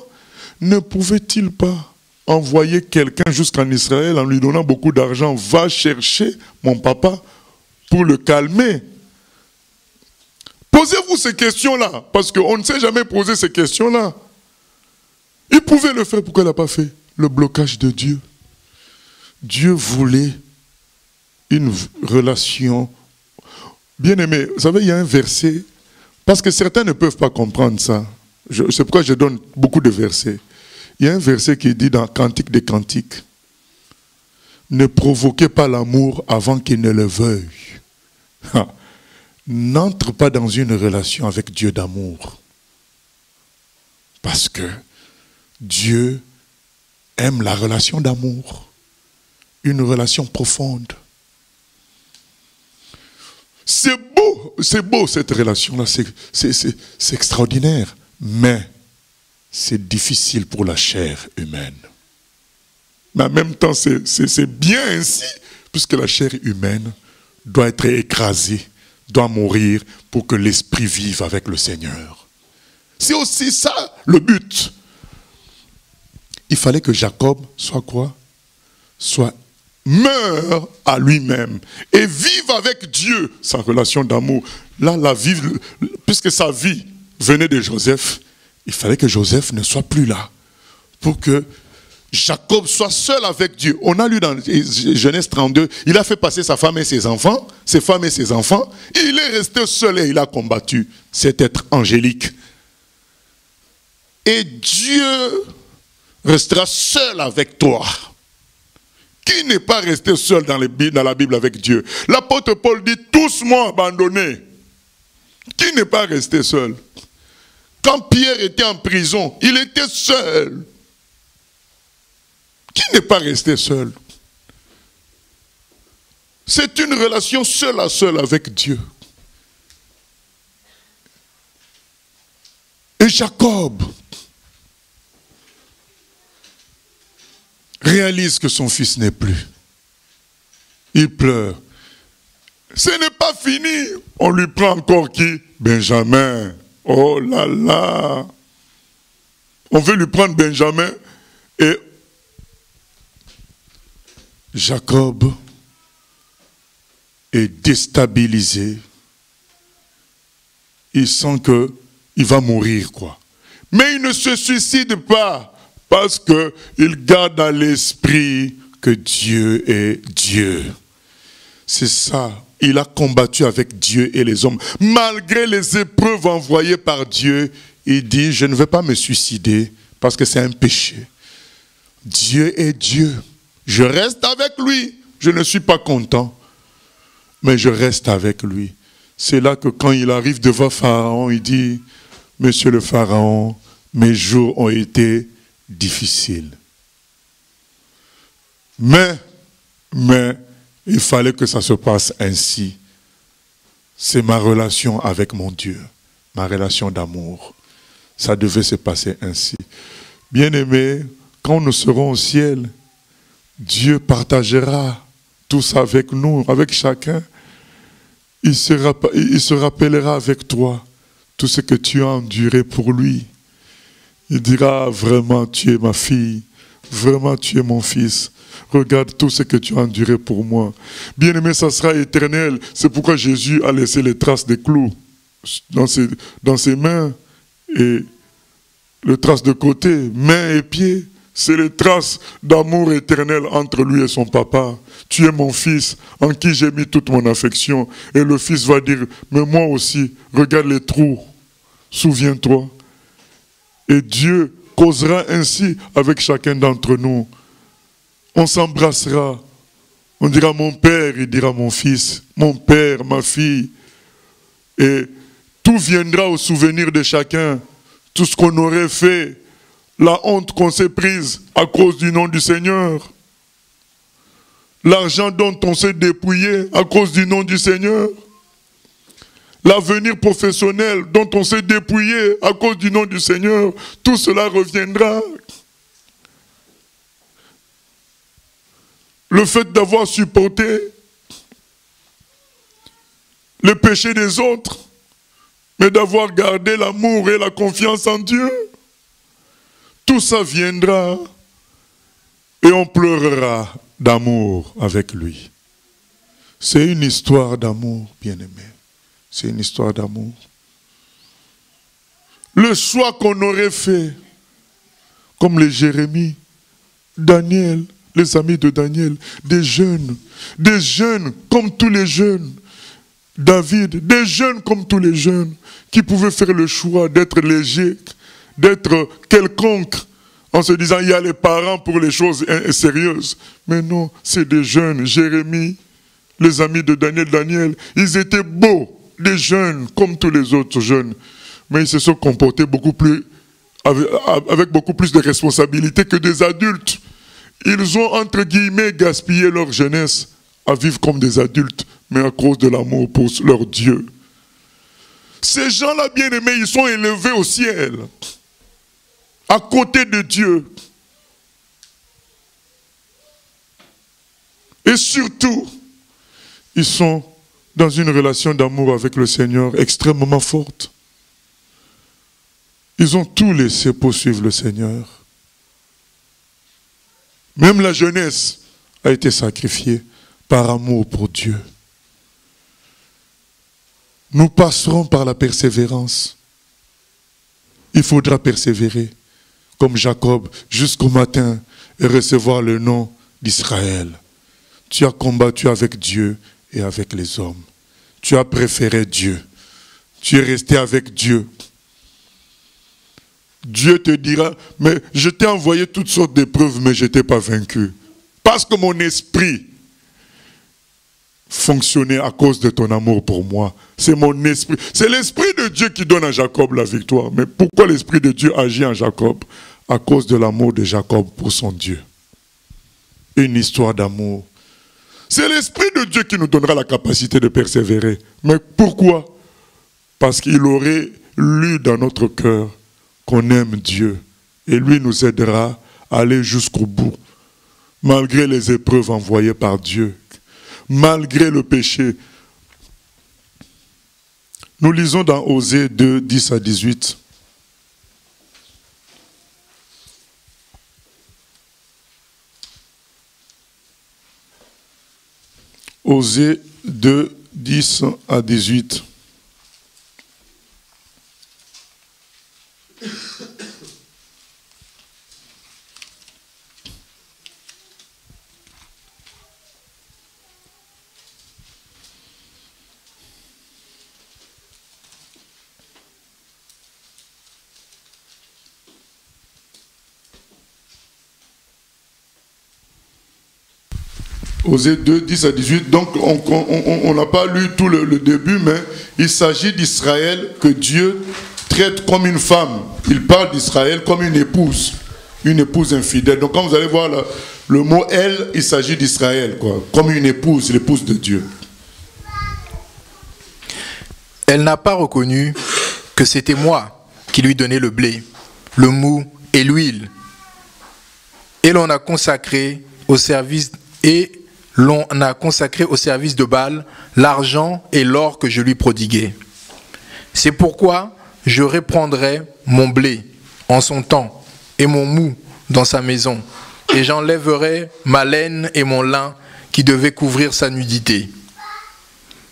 B: Ne pouvait-il pas envoyer quelqu'un jusqu'en Israël en lui donnant beaucoup d'argent? Va chercher mon papa pour le calmer. Posez-vous ces questions-là, parce qu'on ne sait jamais poser ces questions-là. Il pouvait le faire, pourquoi il n'a pas fait? Le blocage de Dieu. Dieu voulait une relation. Bien aimé, vous savez, il y a un verset, parce que certains ne peuvent pas comprendre ça. C'est pourquoi je donne beaucoup de versets. Il y a un verset qui dit dans Cantique des Cantiques, ne provoquez pas l'amour avant qu'il ne le veuille. N'entre pas dans une relation avec Dieu d'amour. Parce que Dieu aime la relation d'amour. Une relation profonde. C'est beau cette relation-là, c'est extraordinaire. Mais c'est difficile pour la chair humaine. Mais en même temps, c'est bien ainsi, puisque la chair humaine doit être écrasée, doit mourir pour que l'esprit vive avec le Seigneur. C'est aussi ça le but. Il fallait que Jacob soit quoi? meure à lui-même et vive avec Dieu sa relation d'amour. Là, puisque sa vie venait de Joseph, il fallait que Joseph ne soit plus là pour que Jacob soit seul avec Dieu. On a lu dans Genèse 32, il a fait passer sa femme et ses enfants, ses femmes et ses enfants. Il est resté seul et il a combattu cet être angélique. Et Dieu restera seul avec toi. Qui n'est pas resté seul dans la Bible avec Dieu? L'apôtre Paul dit, tous m'ont abandonné. Qui n'est pas resté seul? Quand Pierre était en prison, il était seul. Qui n'est pas resté seul? C'est une relation seul à seul avec Dieu. Et Jacob réalise que son fils n'est plus. Il pleure. Ce n'est pas fini. On lui prend encore qui? Benjamin. Oh là là. On veut lui prendre Benjamin et Jacob est déstabilisé. Il sent qu'il va mourir, quoi. Mais il ne se suicide pas parce qu'il garde à l'esprit que Dieu est Dieu. C'est ça. Il a combattu avec Dieu et les hommes. Malgré les épreuves envoyées par Dieu, il dit, je ne vais pas me suicider parce que c'est un péché. Dieu est Dieu. Je reste avec lui. Je ne suis pas content, mais je reste avec lui. C'est là que quand il arrive devant Pharaon, il dit, Monsieur le Pharaon, mes jours ont été difficiles. Mais, il fallait que ça se passe ainsi. C'est ma relation avec mon Dieu, ma relation d'amour. Ça devait se passer ainsi. Bien-aimés, quand nous serons au ciel, Dieu partagera tout ça avec nous, avec chacun. Il se rappellera avec toi tout ce que tu as enduré pour lui. Il dira, vraiment tu es ma fille, vraiment tu es mon fils. Regarde tout ce que tu as enduré pour moi. Bien-aimé, ça sera éternel. C'est pourquoi Jésus a laissé les traces des clous dans ses mains et les traces de côté, mains et pieds. C'est les traces d'amour éternel entre lui et son papa. Tu es mon fils en qui j'ai mis toute mon affection. Et le fils va dire, mais moi aussi, regarde les trous, souviens-toi. Et Dieu causera ainsi avec chacun d'entre nous. On s'embrassera. On dira mon père, il dira mon fils, mon père, ma fille. Et tout viendra au souvenir de chacun. Tout ce qu'on aurait fait, la honte qu'on s'est prise à cause du nom du Seigneur. L'argent dont on s'est dépouillé à cause du nom du Seigneur. L'avenir professionnel dont on s'est dépouillé à cause du nom du Seigneur. Tout cela reviendra. Le fait d'avoir supporté le péché des autres, mais d'avoir gardé l'amour et la confiance en Dieu. Tout ça viendra et on pleurera d'amour avec lui. C'est une histoire d'amour, bien-aimé. C'est une histoire d'amour. Le choix qu'on aurait fait, comme les Jérémie, Daniel, les amis de Daniel, des jeunes comme tous les jeunes, David, des jeunes comme tous les jeunes, qui pouvaient faire le choix d'être légers, d'être quelconque, en se disant il y a les parents pour les choses sérieuses. Mais non, c'est des jeunes, Jérémie, les amis de Daniel, ils étaient beaux, des jeunes comme tous les autres jeunes, mais ils se sont comportés avec beaucoup plus de responsabilités que des adultes. Ils ont, entre guillemets, gaspillé leur jeunesse à vivre comme des adultes, mais à cause de l'amour pour leur Dieu. Ces gens-là, bien-aimés, ils sont élevés au ciel, à côté de Dieu. Et surtout, ils sont dans une relation d'amour avec le Seigneur extrêmement forte. Ils ont tout laissé pour suivre le Seigneur. Même la jeunesse a été sacrifié par amour pour Dieu. Nous passerons par la persévérance. Il faudra persévérer, comme Jacob, jusqu'au matin et recevoir le nom d'Israël. Tu as combattu avec Dieu et avec les hommes. Tu as préféré Dieu. Tu es resté avec Dieu. Dieu te dira, mais je t'ai envoyé toutes sortes d'épreuves, mais je ne t'ai pas vaincu. Parce que mon esprit fonctionnait à cause de ton amour pour moi. C'est mon esprit. C'est l'esprit de Dieu qui donne à Jacob la victoire. Mais pourquoi l'esprit de Dieu agit en Jacob? À cause de l'amour de Jacob pour son Dieu. Une histoire d'amour. C'est l'esprit de Dieu qui nous donnera la capacité de persévérer. Mais pourquoi? Parce qu'il aurait lu dans notre cœur qu'on aime Dieu. Et lui nous aidera à aller jusqu'au bout. Malgré les épreuves envoyées par Dieu. Malgré le péché. Nous lisons dans Osée 2, 10 à 18. Osée 2, 10 à 18. Osée 2, 10 à 18, donc on n'a pas lu tout le début, mais il s'agit d'Israël que Dieu traite comme une femme. Il parle d'Israël comme une épouse infidèle. Donc quand vous allez voir le mot « elle », il s'agit d'Israël, comme une épouse, l'épouse de Dieu.
C: Elle n'a pas reconnu que c'était moi qui lui donnais le blé, le mou et l'huile. Et l'on a consacré au service de Baal l'argent et l'or que je lui prodiguais. C'est pourquoi je reprendrai mon blé en son temps et mon mou dans sa maison, et j'enlèverai ma laine et mon lin qui devaient couvrir sa nudité.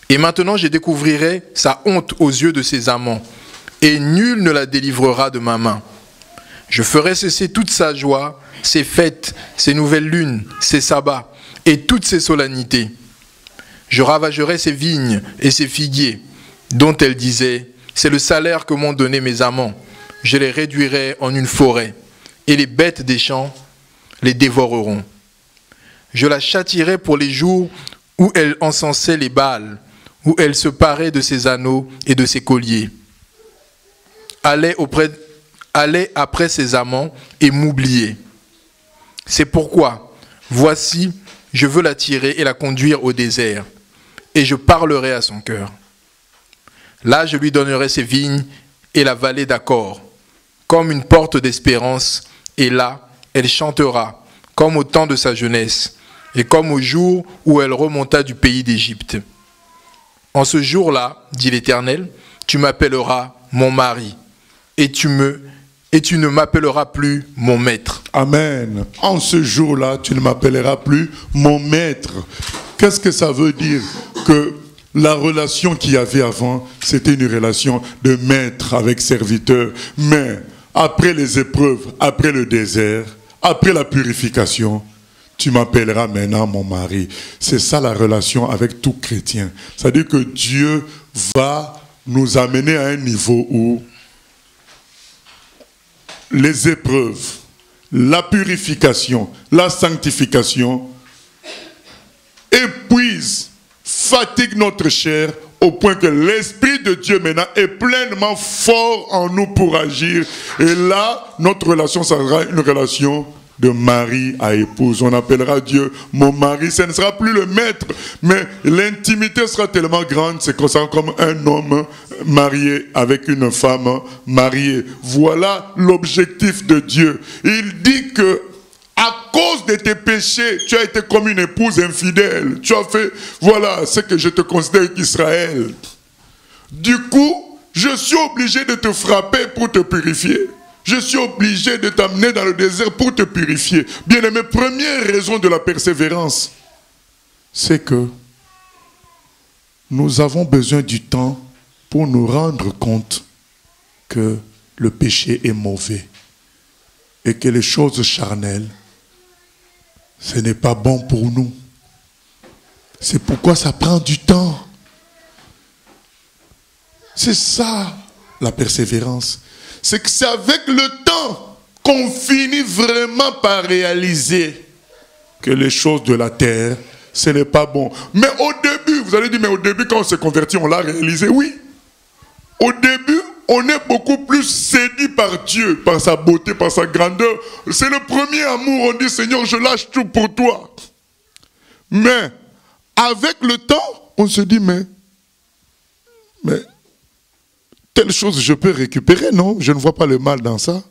C: Et maintenant je découvrirai sa honte aux yeux de ses amants, et nul ne la délivrera de ma main. Je ferai cesser toute sa joie, ses fêtes, ses nouvelles lunes, ses sabbats, et toutes ses solennités. Je ravagerai ses vignes et ses figuiers, dont elle disait, c'est le salaire que m'ont donné mes amants. Je les réduirai en une forêt, et les bêtes des champs les dévoreront. Je la châtierai pour les jours où elle encensait les Baals, où elle se parait de ses anneaux et de ses colliers. Allait après ses amants et m'oubliait. C'est pourquoi, voici, je veux la tirer et la conduire au désert, et je parlerai à son cœur. Là, je lui donnerai ses vignes et la vallée d'Accor, comme une porte d'espérance, et là, elle chantera, comme au temps de sa jeunesse, et comme au jour où elle remonta du pays d'Égypte. En ce jour-là, dit l'Éternel, tu m'appelleras mon mari, et tu ne m'appelleras plus mon maître.
B: Amen. En ce jour-là, tu ne m'appelleras plus mon maître. Qu'est-ce que ça veut dire? Que la relation qu'il y avait avant, c'était une relation de maître avec serviteur. Mais après les épreuves, après le désert, après la purification, tu m'appelleras maintenant mon mari. C'est ça la relation avec tout chrétien. C'est-à-dire que Dieu va nous amener à un niveau où les épreuves, la purification, la sanctification épuisent, fatiguent notre chair au point que l'Esprit de Dieu maintenant est pleinement fort en nous pour agir. Et là, notre relation sera une relation de mari à épouse. On appellera Dieu mon mari. Ce ne sera plus le maître, mais l'intimité sera tellement grande, c'est comme un homme marié avec une femme mariée. Voilà l'objectif de Dieu. Il dit que à cause de tes péchés, tu as été comme une épouse infidèle. Tu as fait, voilà ce que je te considère qu'Israël. Du coup, je suis obligé de te frapper pour te purifier. Je suis obligé de t'amener dans le désert pour te purifier. Bien-aimé, première raison de la persévérance, c'est que nous avons besoin du temps pour nous rendre compte que le péché est mauvais et que les choses charnelles, ce n'est pas bon pour nous. C'est pourquoi ça prend du temps. C'est ça la persévérance. C'est que c'est avec le temps qu'on finit vraiment par réaliser que les choses de la terre, ce n'est pas bon. Mais au début, vous allez dire, mais au début, quand on s'est converti, on l'a réalisé. Oui. Au début, on est beaucoup plus séduit par Dieu, par sa beauté, par sa grandeur. C'est le premier amour. On dit, Seigneur, je lâche tout pour toi. Mais, avec le temps, on se dit, mais telle chose, je peux récupérer, non? Je ne vois pas le mal dans ça.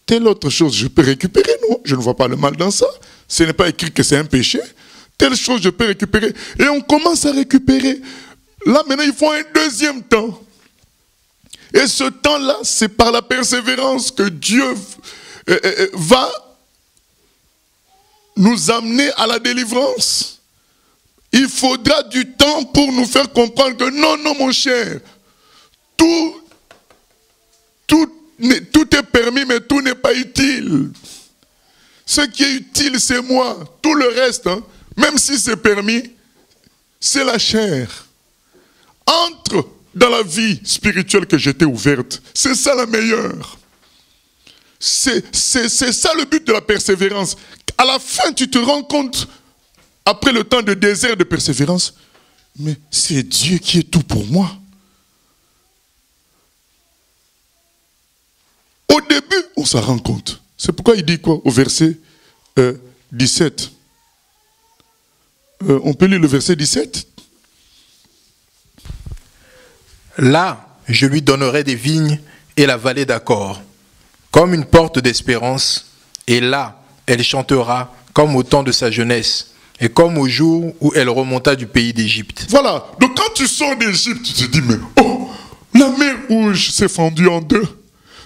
B: Telle autre chose, je peux récupérer, non? Je ne vois pas le mal dans ça. Ce n'est pas écrit que c'est un péché. Telle chose, je peux récupérer. Et on commence à récupérer. Là, maintenant, il faut un deuxième temps. Et ce temps-là, c'est par la persévérance que Dieu va nous amener à la délivrance. Il faudra du temps pour nous faire comprendre que non, non, mon cher, tout est permis, mais tout n'est pas utile. Ce qui est utile, c'est moi. Tout le reste, hein, même si c'est permis, c'est la chair. Entre dans la vie spirituelle que j'étais ouverte. C'est ça la meilleure. C'est ça le but de la persévérance. À la fin, tu te rends compte, après le temps de désert de persévérance, mais c'est Dieu qui est tout pour moi. Au début, on s'en rend compte. C'est pourquoi il dit quoi au verset 17. On peut lire le verset 17.
C: Là, je lui donnerai des vignes et la vallée d'Accor, comme une porte d'espérance, et là, elle chantera comme au temps de sa jeunesse, et comme au jour où elle remonta du pays d'Égypte.
B: Voilà, donc quand tu sors d'Égypte, tu te dis, mais oh, la mer rouge s'est fendue en deux.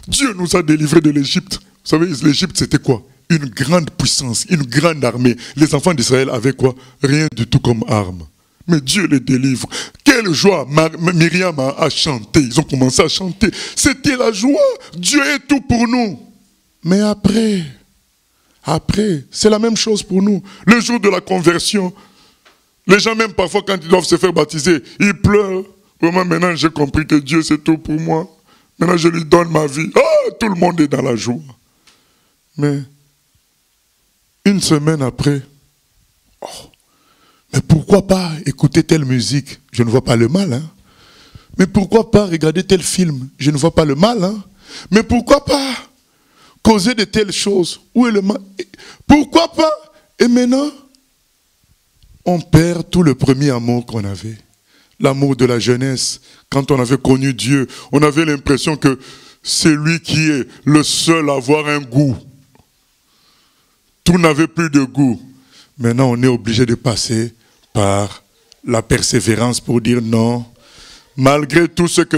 B: Dieu nous a délivrés de l'Égypte. Vous savez, l'Égypte, c'était quoi? Une grande puissance, une grande armée. Les enfants d'Israël avaient quoi? Rien du tout comme arme. Mais Dieu les délivre. Quelle joie! Myriam a chanté. Ils ont commencé à chanter. C'était la joie. Dieu est tout pour nous. Mais après, c'est la même chose pour nous. Le jour de la conversion, les gens même parfois quand ils doivent se faire baptiser, ils pleurent. Vraiment, maintenant j'ai compris que Dieu c'est tout pour moi. Maintenant je lui donne ma vie. Oh, tout le monde est dans la joie. Mais une semaine après, oh, mais pourquoi pas écouter telle musique? Je ne vois pas le mal. Hein? Mais pourquoi pas regarder tel film? Je ne vois pas le mal. Hein? Mais pourquoi pas causer de telles choses? Où est le mal? Pourquoi pas? Et maintenant, on perd tout le premier amour qu'on avait. L'amour de la jeunesse. Quand on avait connu Dieu, on avait l'impression que c'est lui qui est le seul à avoir un goût. Tout n'avait plus de goût. Maintenant, on est obligé de passer par la persévérance pour dire non. Malgré tout ce que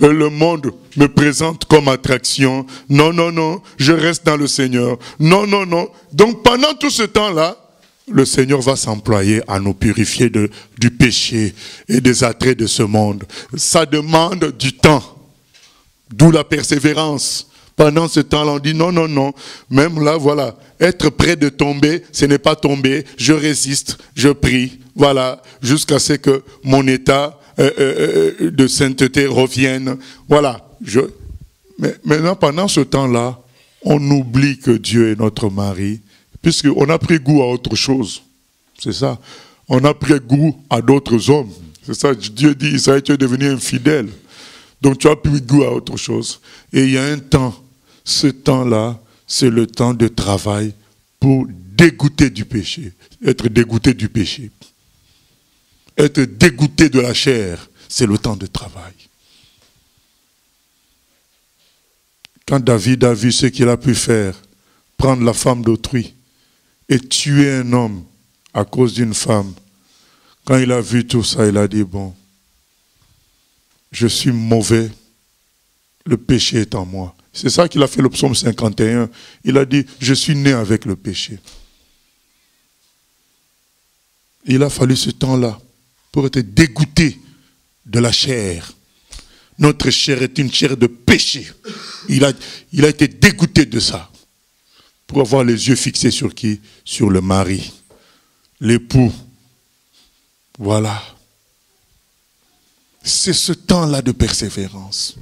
B: le monde me présente comme attraction, non, non, non, je reste dans le Seigneur. Non, non, non. Donc pendant tout ce temps-là, le Seigneur va s'employer à nous purifier du péché et des attraits de ce monde. Ça demande du temps. D'où la persévérance. Pendant ce temps-là, on dit non, non, non. Même là, voilà, être prêt de tomber, ce n'est pas tomber. Je résiste, je prie, voilà, jusqu'à ce que mon état de sainteté revienne. Voilà. Mais maintenant, pendant ce temps-là, on oublie que Dieu est notre mari, puisqu'on a pris goût à autre chose. C'est ça. On a pris goût à d'autres hommes. C'est ça. Dieu dit, Israël, tu es devenu infidèle. Donc tu as pris goût à autre chose. Et il y a un temps. Ce temps-là, c'est le temps de travail pour dégoûter du péché. Être dégoûté du péché. Être dégoûté de la chair, c'est le temps de travail. Quand David a vu ce qu'il a pu faire, prendre la femme d'autrui et tuer un homme à cause d'une femme, quand il a vu tout ça, il a dit, bon, je suis mauvais, le péché est en moi. C'est ça qu'il a fait le psaume 51. Il a dit, je suis né avec le péché. Il a fallu ce temps-là pour être dégoûté de la chair. Notre chair est une chair de péché. Il a été dégoûté de ça. Pour avoir les yeux fixés sur qui? Sur le mari, l'époux. Voilà. C'est ce temps-là de persévérance.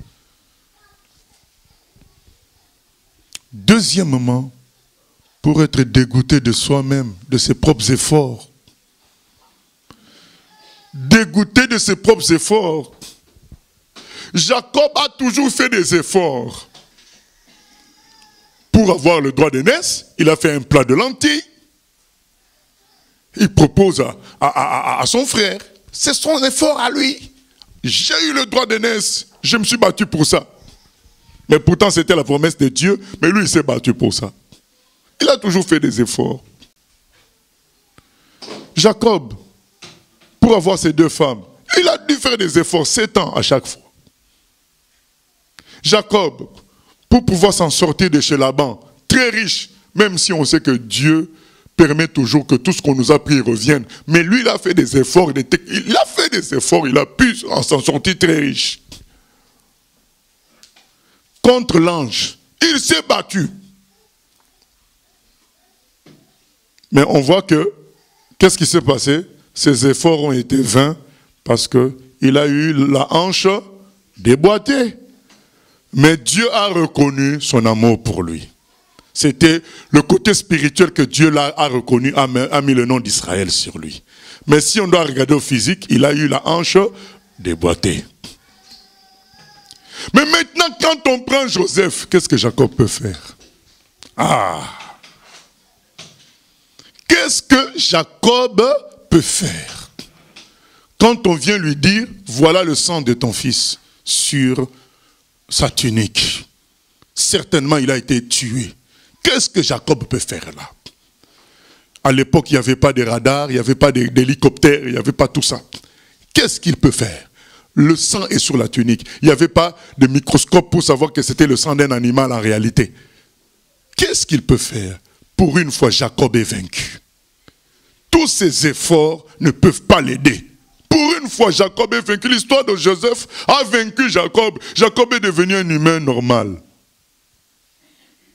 B: Deuxièmement, pour être dégoûté de soi-même, de ses propres efforts. Dégoûté de ses propres efforts. Jacob a toujours fait des efforts. Pour avoir le droit d'aînesse, il a fait un plat de lentilles. Il propose à son frère. C'est son effort à lui. J'ai eu le droit d'aînesse. Je me suis battu pour ça. Mais pourtant, c'était la promesse de Dieu. Mais lui, il s'est battu pour ça. Il a toujours fait des efforts. Jacob, pour avoir ses 2 femmes, il a dû faire des efforts 7 ans à chaque fois. Jacob, pour pouvoir s'en sortir de chez Laban, très riche, même si on sait que Dieu permet toujours que tout ce qu'on nous a pris revienne. Mais lui, il a fait des efforts, il a fait des efforts, il a pu s'en sortir très riche. Contre l'ange, il s'est battu. Mais on voit que, qu'est-ce qui s'est passé? Ses efforts ont été vains parce qu'il a eu la hanche déboîtée. Mais Dieu a reconnu son amour pour lui. C'était le côté spirituel que Dieu a reconnu, a mis le nom d'Israël sur lui. Mais si on doit regarder au physique, il a eu la hanche déboîtée. Mais maintenant, quand on prend Joseph, qu'est-ce que Jacob peut faire? Qu'est-ce que Jacob peut faire? Quand on vient lui dire, voilà le sang de ton fils sur sa tunique. Certainement, il a été tué. Qu'est-ce que Jacob peut faire là? À l'époque, il n'y avait pas de radar, il n'y avait pas d'hélicoptère, il n'y avait pas tout ça. Qu'est-ce qu'il peut faire? Le sang est sur la tunique. Il n'y avait pas de microscope pour savoir que c'était le sang d'un animal en réalité. Qu'est-ce qu'il peut faire? Pour une fois, Jacob est vaincu. Tous ses efforts ne peuvent pas l'aider. Pour une fois, Jacob est vaincu. L'histoire de Joseph a vaincu Jacob. Jacob est devenu un humain normal.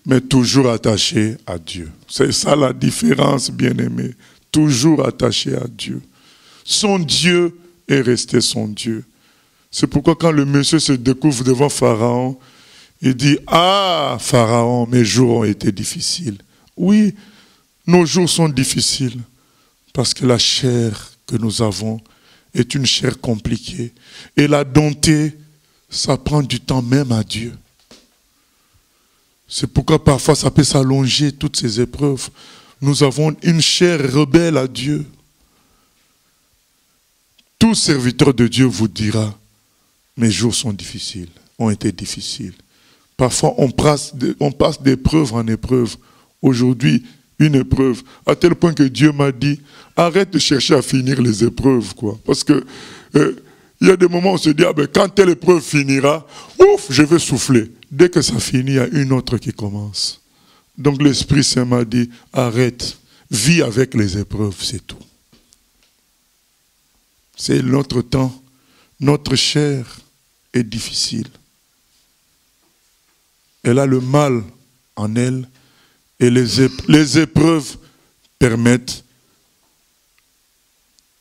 B: Mais toujours attaché à Dieu. C'est ça la différence, bien-aimé. Toujours attaché à Dieu. Son Dieu est resté son Dieu. C'est pourquoi quand le monsieur se découvre devant Pharaon, il dit, « Ah, Pharaon, mes jours ont été difficiles. » Oui, nos jours sont difficiles parce que la chair que nous avons est une chair compliquée. Et la dompter, ça prend du temps même à Dieu. C'est pourquoi parfois ça peut s'allonger toutes ces épreuves. Nous avons une chair rebelle à Dieu. Tout serviteur de Dieu vous dira, mes jours sont difficiles, ont été difficiles. Parfois on passe d'épreuve en épreuve. Aujourd'hui, une épreuve, à tel point que Dieu m'a dit, arrête de chercher à finir les épreuves, quoi. Parce que il y a des moments où on se dit, ah ben, quand telle épreuve finira, ouf, je vais souffler. Dès que ça finit, il y a une autre qui commence. Donc l'Esprit Saint m'a dit, arrête, vis avec les épreuves, c'est tout. C'est notre temps, notre chair est difficile. Elle a le mal en elle et les épreuves permettent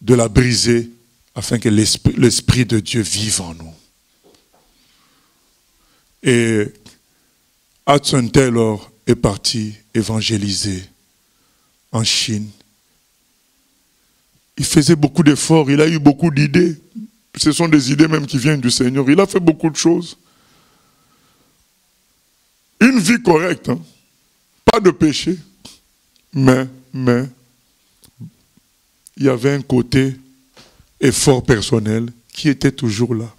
B: de la briser afin que l'Esprit de Dieu vive en nous. Et Hudson Taylor est parti évangéliser en Chine. Il faisait beaucoup d'efforts, il a eu beaucoup d'idées. Ce sont des idées même qui viennent du Seigneur. Il a fait beaucoup de choses. Une vie correcte, hein? Pas de péché. Mais, il y avait un côté effort personnel qui était toujours là.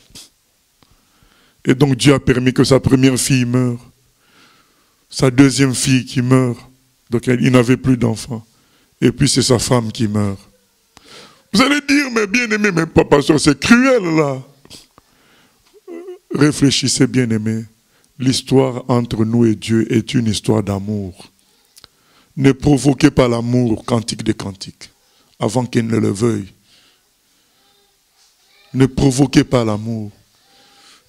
B: Et donc Dieu a permis que sa première fille meure. Sa deuxième fille qui meurt. Donc il n'avait plus d'enfants. Et puis c'est sa femme qui meurt. Vous allez dire, mais bien-aimé, mais papa, c'est cruel là. Réfléchissez, bien-aimé. l'histoire entre nous et Dieu est une histoire d'amour. Ne provoquez pas l'amour, cantique des cantiques, avant qu'il ne le veuille. Ne provoquez pas l'amour.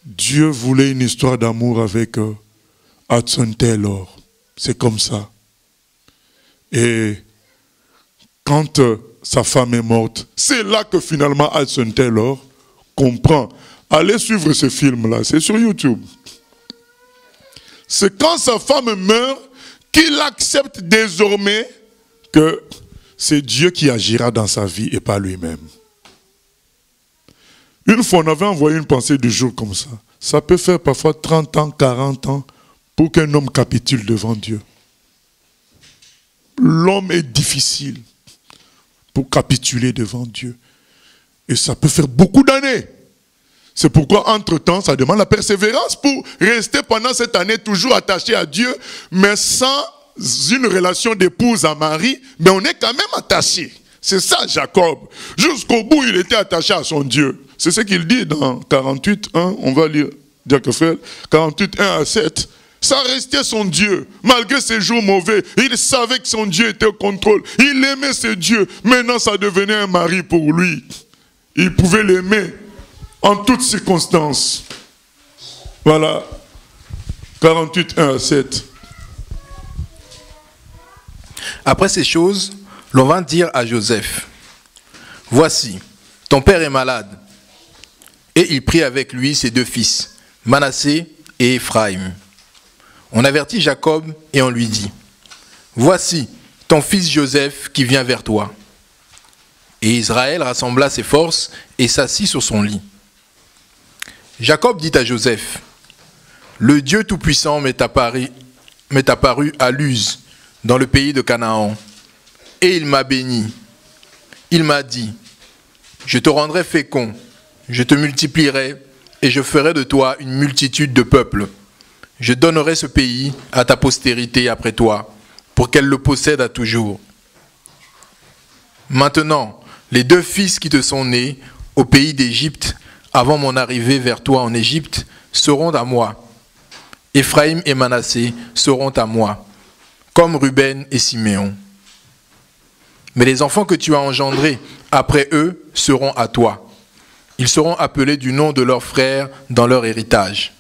B: Dieu voulait une histoire d'amour avec Hudson Taylor. C'est comme ça. Et quand sa femme est morte, c'est là que finalement Hudson Taylor comprend. Allez suivre ce film-là, c'est sur YouTube. C'est quand sa femme meurt qu'il accepte désormais que c'est Dieu qui agira dans sa vie et pas lui-même. Une fois, on avait envoyé une pensée du jour comme ça. Ça peut faire parfois 30 ans, 40 ans pour qu'un homme capitule devant Dieu. L'homme est difficile pour capituler devant Dieu. Et ça peut faire beaucoup d'années. C'est pourquoi, entre-temps, ça demande la persévérance pour rester pendant cette année toujours attaché à Dieu, mais sans une relation d'épouse à mari, mais on est quand même attaché. C'est ça, Jacob. Jusqu'au bout, il était attaché à son Dieu. C'est ce qu'il dit dans 48, 1, on va lire Diacofel, 48, 1 à 7. Ça restait son Dieu, malgré ses jours mauvais. Il savait que son Dieu était au contrôle. Il aimait ce Dieu. Maintenant, ça devenait un mari pour lui. Il pouvait l'aimer en toutes circonstances. Voilà. 48, 1 à 7.
C: Après ces choses, l'on vint dire à Joseph, « Voici, ton père est malade. » Et il prit avec lui ses deux fils, Manassé et Éphraïm. On avertit Jacob et on lui dit, « Voici ton fils Joseph qui vient vers toi. » Et Israël rassembla ses forces et s'assit sur son lit. Jacob dit à Joseph, « Le Dieu Tout-Puissant m'est apparu à Luz, dans le pays de Canaan, et il m'a béni. Il m'a dit, « Je te rendrai fécond, je te multiplierai, et je ferai de toi une multitude de peuples. Je donnerai ce pays à ta postérité après toi, pour qu'elle le possède à toujours. Maintenant, les deux fils qui te sont nés au pays d'Égypte, avant mon arrivée vers toi en Égypte, seront à moi. Éphraïm et Manassé seront à moi, comme Ruben et Siméon. Mais les enfants que tu as engendrés après eux seront à toi. Ils seront appelés du nom de leurs frères dans leur héritage.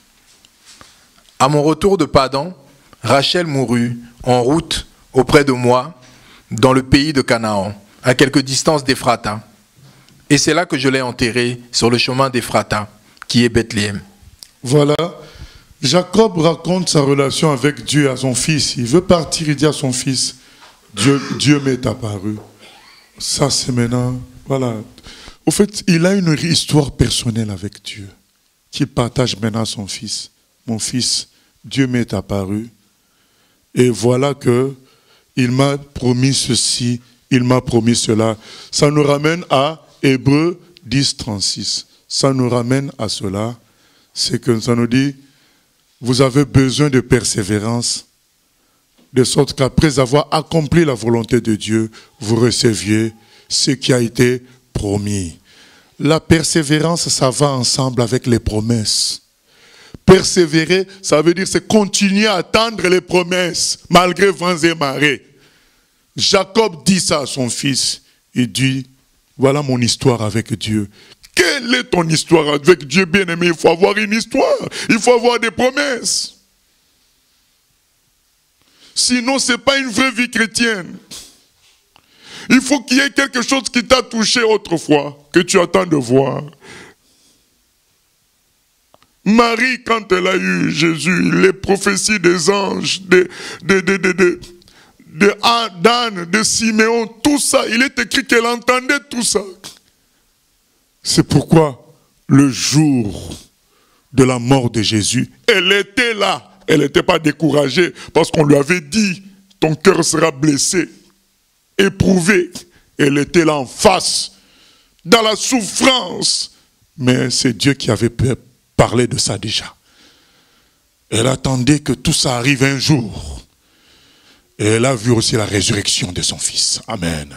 C: À mon retour de Padan, Rachel mourut en route auprès de moi dans le pays de Canaan, à quelque distance d'Éphrata. Et c'est là que je l'ai enterré sur le chemin d'Éphrata, qui est Bethléem.
B: Voilà, Jacob raconte sa relation avec Dieu à son fils. Il veut partir, il dit à son fils, Dieu m'est apparu. Ça c'est maintenant, voilà. Au fait, il a une histoire personnelle avec Dieu, qu'il partage maintenant à son fils. Mon fils, Dieu m'est apparu. Et voilà que il m'a promis ceci, il m'a promis cela. Ça nous ramène à Hébreux 10, 36. Ça nous ramène à cela. C'est que ça nous dit, vous avez besoin de persévérance, de sorte qu'après avoir accompli la volonté de Dieu, vous receviez ce qui a été promis. La persévérance, ça va ensemble avec les promesses. Persévérer, ça veut dire c'est continuer à attendre les promesses, malgré vents et marées. Jacob dit ça à son fils. Il dit, voilà mon histoire avec Dieu. Quelle est ton histoire avec Dieu, bien-aimé? Il faut avoir une histoire. Il faut avoir des promesses. Sinon, ce n'est pas une vraie vie chrétienne. Il faut qu'il y ait quelque chose qui t'a touché autrefois, que tu attends de voir. Marie, quand elle a eu Jésus, les prophéties des anges, d'Anne, de Siméon, tout ça, il est écrit qu'elle entendait tout ça. C'est pourquoi le jour de la mort de Jésus, elle était là. Elle n'était pas découragée parce qu'on lui avait dit, ton cœur sera blessé, éprouvé. Elle était là en face, dans la souffrance. Mais c'est Dieu qui avait parlé de ça déjà. Elle attendait que tout ça arrive un jour. Et elle a vu aussi la résurrection de son fils. Amen.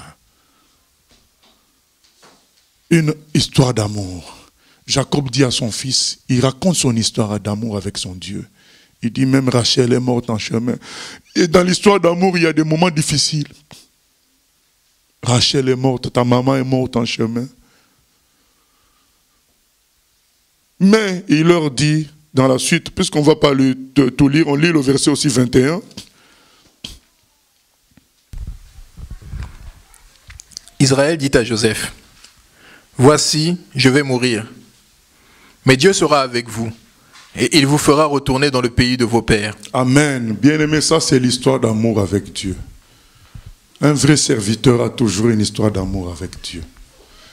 B: Une histoire d'amour. Jacob dit à son fils, il raconte son histoire d'amour avec son Dieu. Il dit même Rachel est morte en chemin. Et dans l'histoire d'amour, il y a des moments difficiles. Rachel est morte, ta maman est morte en chemin. Mais il leur dit, dans la suite, puisqu'on ne va pas tout lire, on lit le verset aussi 21.
C: Israël dit à Joseph, « Voici, je vais mourir, mais Dieu sera avec vous, et il vous fera retourner dans le pays de vos pères. »
B: Amen. Bien-aimé, ça c'est l'histoire d'amour avec Dieu. Un vrai serviteur a toujours une histoire d'amour avec Dieu.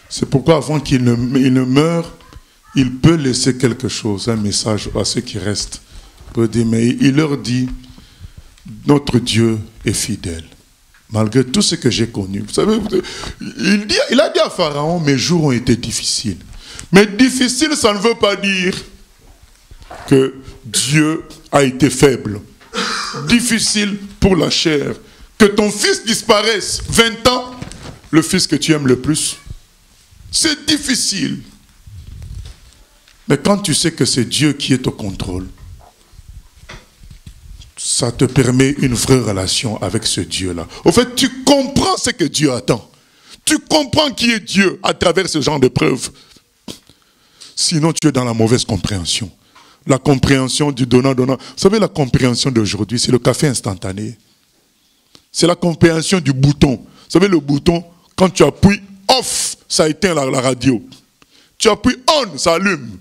B: C'est pourquoi avant qu'il ne meure, il peut laisser quelque chose, un message à ceux qui restent. Mais il leur dit, notre Dieu est fidèle. Malgré tout ce que j'ai connu. Vous savez, il a dit à Pharaon, mes jours ont été difficiles. Mais difficile, ça ne veut pas dire que Dieu a été faible. Difficile pour la chair. Que ton fils disparaisse 20 ans, le fils que tu aimes le plus. C'est difficile. Mais quand tu sais que c'est Dieu qui est au contrôle, ça te permet une vraie relation avec ce Dieu-là. Au fait, tu comprends ce que Dieu attend. Tu comprends qui est Dieu à travers ce genre de preuves. Sinon, tu es dans la mauvaise compréhension. La compréhension du donnant-donnant. Vous savez, la compréhension d'aujourd'hui, c'est le café instantané. C'est la compréhension du bouton. Vous savez, le bouton, quand tu appuies off, ça éteint la radio. Tu appuies on, ça allume.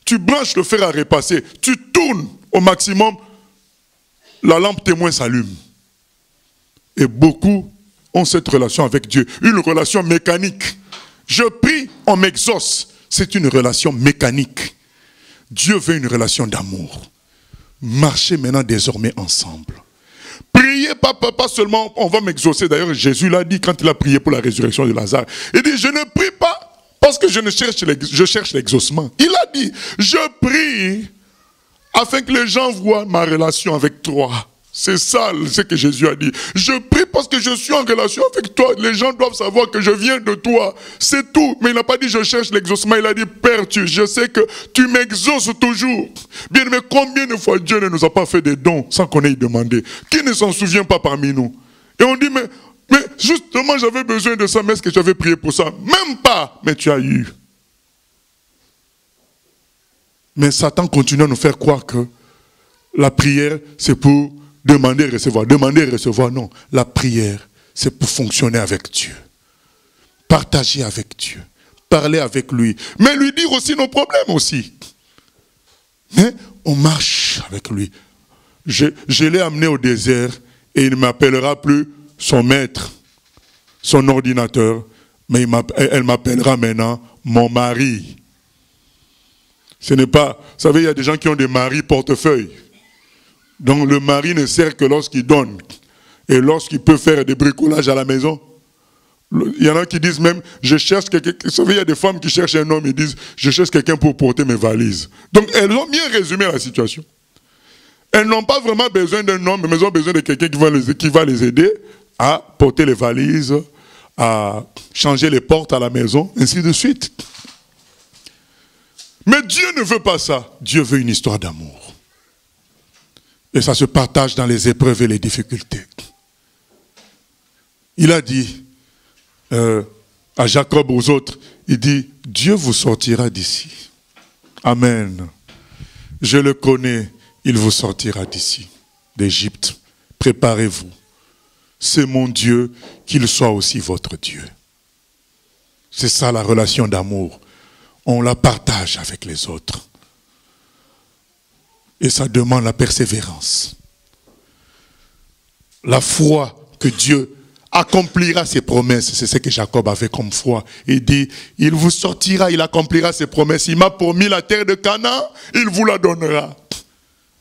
B: Tu branches le fer à repasser. Tu tournes au maximum, la lampe témoin s'allume. Et beaucoup ont cette relation avec Dieu. Une relation mécanique. Je prie, on m'exauce. C'est une relation mécanique. Dieu veut une relation d'amour. Marchez maintenant désormais ensemble. Priez pas seulement, on va m'exaucer. D'ailleurs, Jésus l'a dit quand il a prié pour la résurrection de Lazare. Il dit, je ne prie pas parce que je cherche l'exaucement. Il a dit, je prie afin que les gens voient ma relation avec toi. C'est ça ce que Jésus a dit. Je prie parce que je suis en relation avec toi. Les gens doivent savoir que je viens de toi. C'est tout. Mais il n'a pas dit je cherche l'exaucement. Il a dit Père, je sais que tu m'exauces toujours. Bien, mais combien de fois Dieu ne nous a pas fait des dons sans qu'on ait demandé? Qui ne s'en souvient pas parmi nous? Et on dit mais justement j'avais besoin de ça. Mais est-ce que tu avais prié pour ça? Même pas. Mais tu as eu. Mais Satan continue à nous faire croire que la prière c'est pour demander et recevoir. Demander et recevoir, non. La prière, c'est pour fonctionner avec Dieu. Partager avec Dieu. Parler avec lui. Mais lui dire aussi nos problèmes aussi. Mais on marche avec lui. Je l'ai amené au désert et il ne m'appellera plus son maître, son ordinateur, mais elle m'appellera maintenant mon mari. Ce n'est pas... Vous savez, il y a des gens qui ont des maris portefeuilles. Donc le mari ne sert que lorsqu'il donne. Et lorsqu'il peut faire des bricolages à la maison. Il y en a qui disent même, je cherche quelqu'un. Vous savez, il y a des femmes qui cherchent un homme et disent, je cherche quelqu'un pour porter mes valises. Donc elles ont bien résumé la situation. Elles n'ont pas vraiment besoin d'un homme, mais elles ont besoin de quelqu'un qui va les aider à porter les valises, à changer les portes à la maison, ainsi de suite. Mais Dieu ne veut pas ça. Dieu veut une histoire d'amour. Et ça se partage dans les épreuves et les difficultés. Il a dit à Jacob, aux autres, il dit, Dieu vous sortira d'ici. Amen. Je le connais, il vous sortira d'ici, d'Égypte. Préparez-vous. C'est mon Dieu, qu'il soit aussi votre Dieu. C'est ça la relation d'amour. On la partage avec les autres. Et ça demande la persévérance. La foi que Dieu accomplira ses promesses. C'est ce que Jacob avait comme foi. Il dit, il vous sortira, il accomplira ses promesses. Il m'a promis la terre de Canaan, il vous la donnera.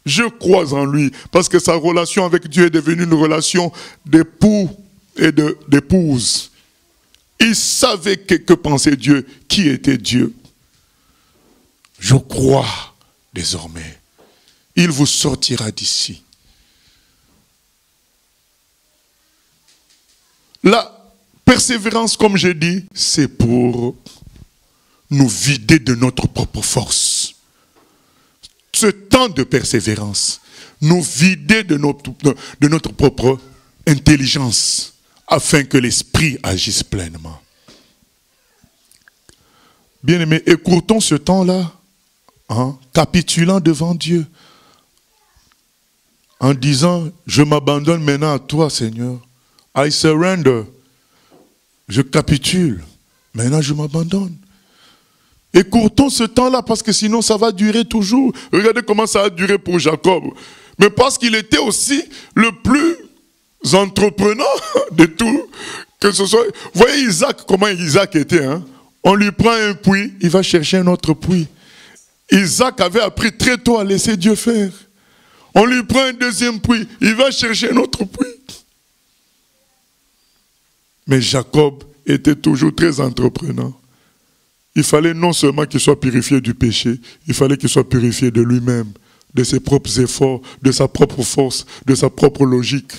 B: Je crois en lui, parce que sa relation avec Dieu est devenue une relation d'époux et d'épouse. Il savait que pensait Dieu, qui était Dieu. Je crois désormais. Il vous sortira d'ici. La persévérance, comme j'ai dit, c'est pour nous vider de notre propre force. ce temps de persévérance, nous vider de notre propre intelligence afin que l'esprit agisse pleinement. Bien-aimés, écoutons ce temps-là, capitulant devant Dieu, en disant, je m'abandonne maintenant à toi, Seigneur. I surrender. Je capitule. Maintenant, je m'abandonne. Écoutons ce temps-là, parce que sinon, ça va durer toujours. Regardez comment ça a duré pour Jacob. Mais parce qu'il était aussi le plus entreprenant de tout. Que ce soit... Vous voyez Isaac, comment Isaac était, On lui prend un puits, il va chercher un autre puits. Isaac avait appris très tôt à laisser Dieu faire. On lui prend un deuxième puits, il va chercher un autre puits. Mais Jacob était toujours très entreprenant. Il fallait non seulement qu'il soit purifié du péché, il fallait qu'il soit purifié de lui-même, de ses propres efforts, de sa propre force, de sa propre logique,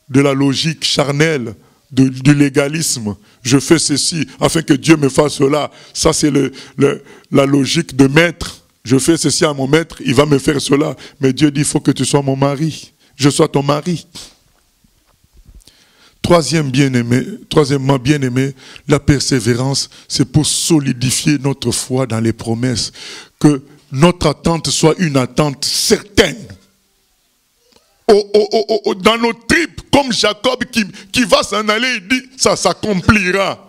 B: de la logique charnelle, du légalisme. Je fais ceci afin que Dieu me fasse cela. Ça, c'est la logique de maître. Je fais ceci à mon maître, il va me faire cela. Mais Dieu dit, il faut que tu sois mon mari. Je sois ton mari. Troisièmement, bien-aimé, la persévérance, c'est pour solidifier notre foi dans les promesses. Que notre attente soit une attente certaine. Dans nos tripes, comme Jacob qui va s'en aller, il dit, ça s'accomplira.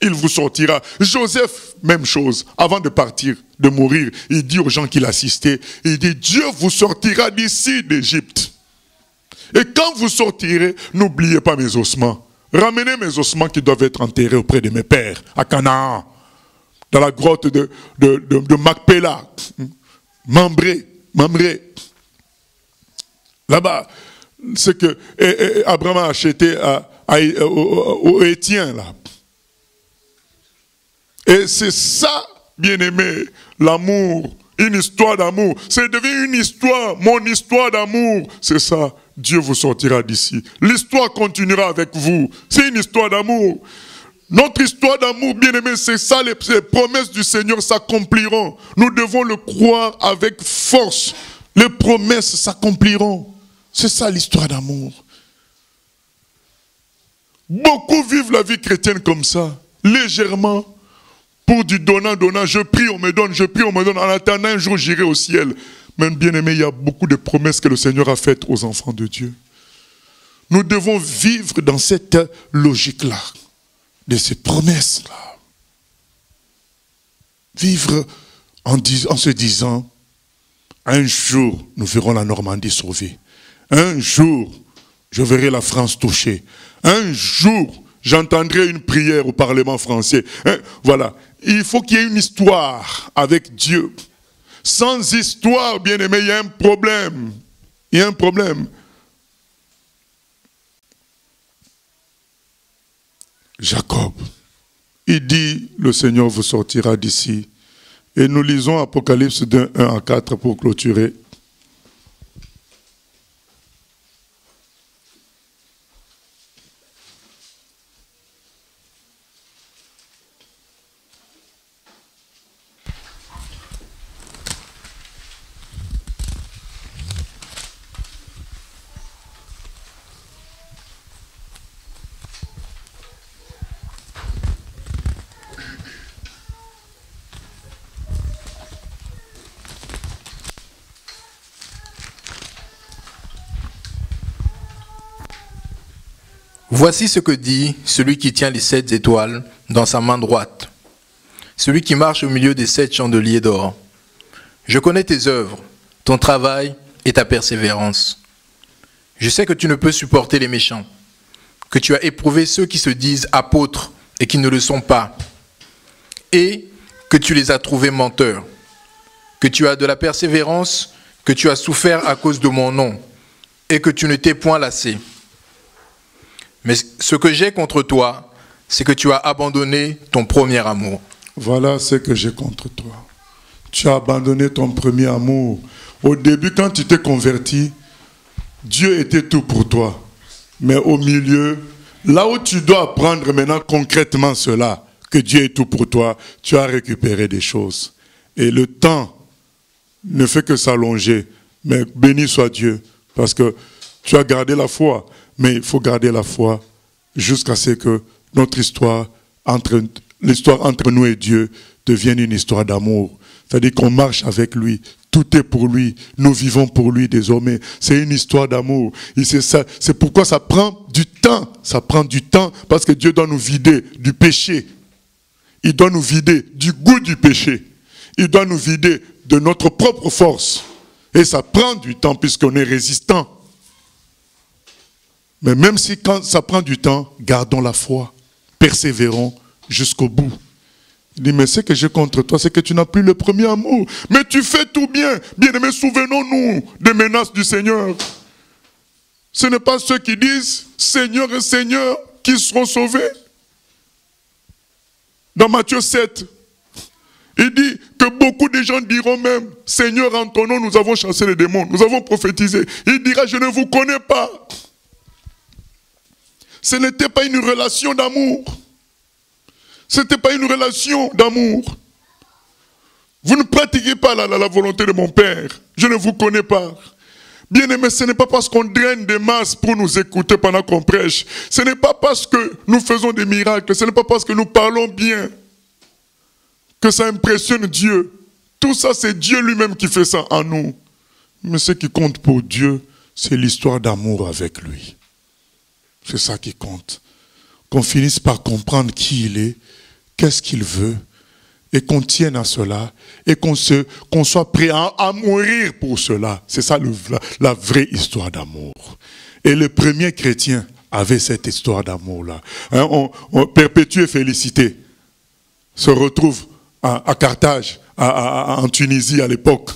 B: Il vous sortira. Joseph, même chose. Avant de partir, de mourir, il dit aux gens qui l'assistaient, il dit, Dieu vous sortira d'ici, d'Égypte. Et quand vous sortirez, n'oubliez pas mes ossements. Ramenez mes ossements qui doivent être enterrés auprès de mes pères, à Canaan, dans la grotte de Macpéla, Mambré. Là-bas, c'est que Abraham a acheté aux Hétiens, là. Et c'est ça, bien-aimé, l'amour, une histoire d'amour. C'est devenu une histoire, mon histoire d'amour. C'est ça, Dieu vous sortira d'ici. L'histoire continuera avec vous. C'est une histoire d'amour. Notre histoire d'amour, bien-aimé, c'est ça, les promesses du Seigneur s'accompliront. Nous devons le croire avec force. Les promesses s'accompliront. C'est ça l'histoire d'amour. Beaucoup vivent la vie chrétienne comme ça, légèrement. Pour du donnant, je prie, on me donne, je prie, on me donne. En attendant, un jour, j'irai au ciel. Mais bien aimé, il y a beaucoup de promesses que le Seigneur a faites aux enfants de Dieu. Nous devons vivre dans cette logique-là, de ces promesses-là. Vivre en se disant, un jour, nous verrons la Normandie sauvée. Un jour, je verrai la France touchée. Un jour, j'entendrai une prière au Parlement français. Voilà. Il faut qu'il y ait une histoire avec Dieu. Sans histoire, bien-aimé, il y a un problème. Il y a un problème. Jacob, il dit, le Seigneur vous sortira d'ici. Et nous lisons Apocalypse 1 à 4 pour clôturer.
C: Voici ce que dit celui qui tient les 7 étoiles dans sa main droite, celui qui marche au milieu des 7 chandeliers d'or. Je connais tes œuvres, ton travail et ta persévérance. Je sais que tu ne peux supporter les méchants, que tu as éprouvé ceux qui se disent apôtres et qui ne le sont pas, et que tu les as trouvés menteurs, que tu as de la persévérance, que tu as souffert à cause de mon nom, et que tu ne t'es point lassé. Mais ce que j'ai contre toi, c'est que tu as abandonné ton premier amour.
B: Voilà ce que j'ai contre toi. Tu as abandonné ton premier amour. Au début, quand tu t'es converti, Dieu était tout pour toi. Mais au milieu, là où tu dois apprendre maintenant concrètement cela, que Dieu est tout pour toi, tu as récupéré des choses. Et le temps ne fait que s'allonger. Mais béni soit Dieu, parce que tu as gardé la foi. Mais il faut garder la foi jusqu'à ce que notre histoire, l'histoire entre nous et Dieu, devienne une histoire d'amour. C'est-à-dire qu'on marche avec lui. Tout est pour lui. Nous vivons pour lui désormais. C'est une histoire d'amour. C'est pourquoi ça prend du temps. Ça prend du temps parce que Dieu doit nous vider du péché. Il doit nous vider du goût du péché. Il doit nous vider de notre propre force. Et ça prend du temps puisqu'on est résistant. Mais même si quand ça prend du temps, gardons la foi. Persévérons jusqu'au bout. Il dit, mais ce que j'ai contre toi, c'est que tu n'as plus le premier amour. Mais tu fais tout bien. Bien-aimés, souvenons-nous des menaces du Seigneur. Ce n'est pas ceux qui disent Seigneur et Seigneur qui seront sauvés. Dans Matthieu 7, il dit que beaucoup de gens diront même Seigneur, en ton nom, nous avons chassé les démons, nous avons prophétisé. Il dira, je ne vous connais pas. Ce n'était pas une relation d'amour. Ce n'était pas une relation d'amour. Vous ne pratiquez pas la volonté de mon Père. Je ne vous connais pas. Bien-aimés, ce n'est pas parce qu'on draine des masses pour nous écouter pendant qu'on prêche. Ce n'est pas parce que nous faisons des miracles. Ce n'est pas parce que nous parlons bien que ça impressionne Dieu. Tout ça, c'est Dieu lui-même qui fait ça en nous. Mais ce qui compte pour Dieu, c'est l'histoire d'amour avec lui. C'est ça qui compte. Qu'on finisse par comprendre qui il est, qu'est-ce qu'il veut, et qu'on tienne à cela, et qu'on soit prêt à mourir pour cela. C'est ça la vraie histoire d'amour. Et les premiers chrétiens avaient cette histoire d'amour-là. Hein, Perpétue et Félicité se retrouvent à Carthage, en Tunisie à l'époque.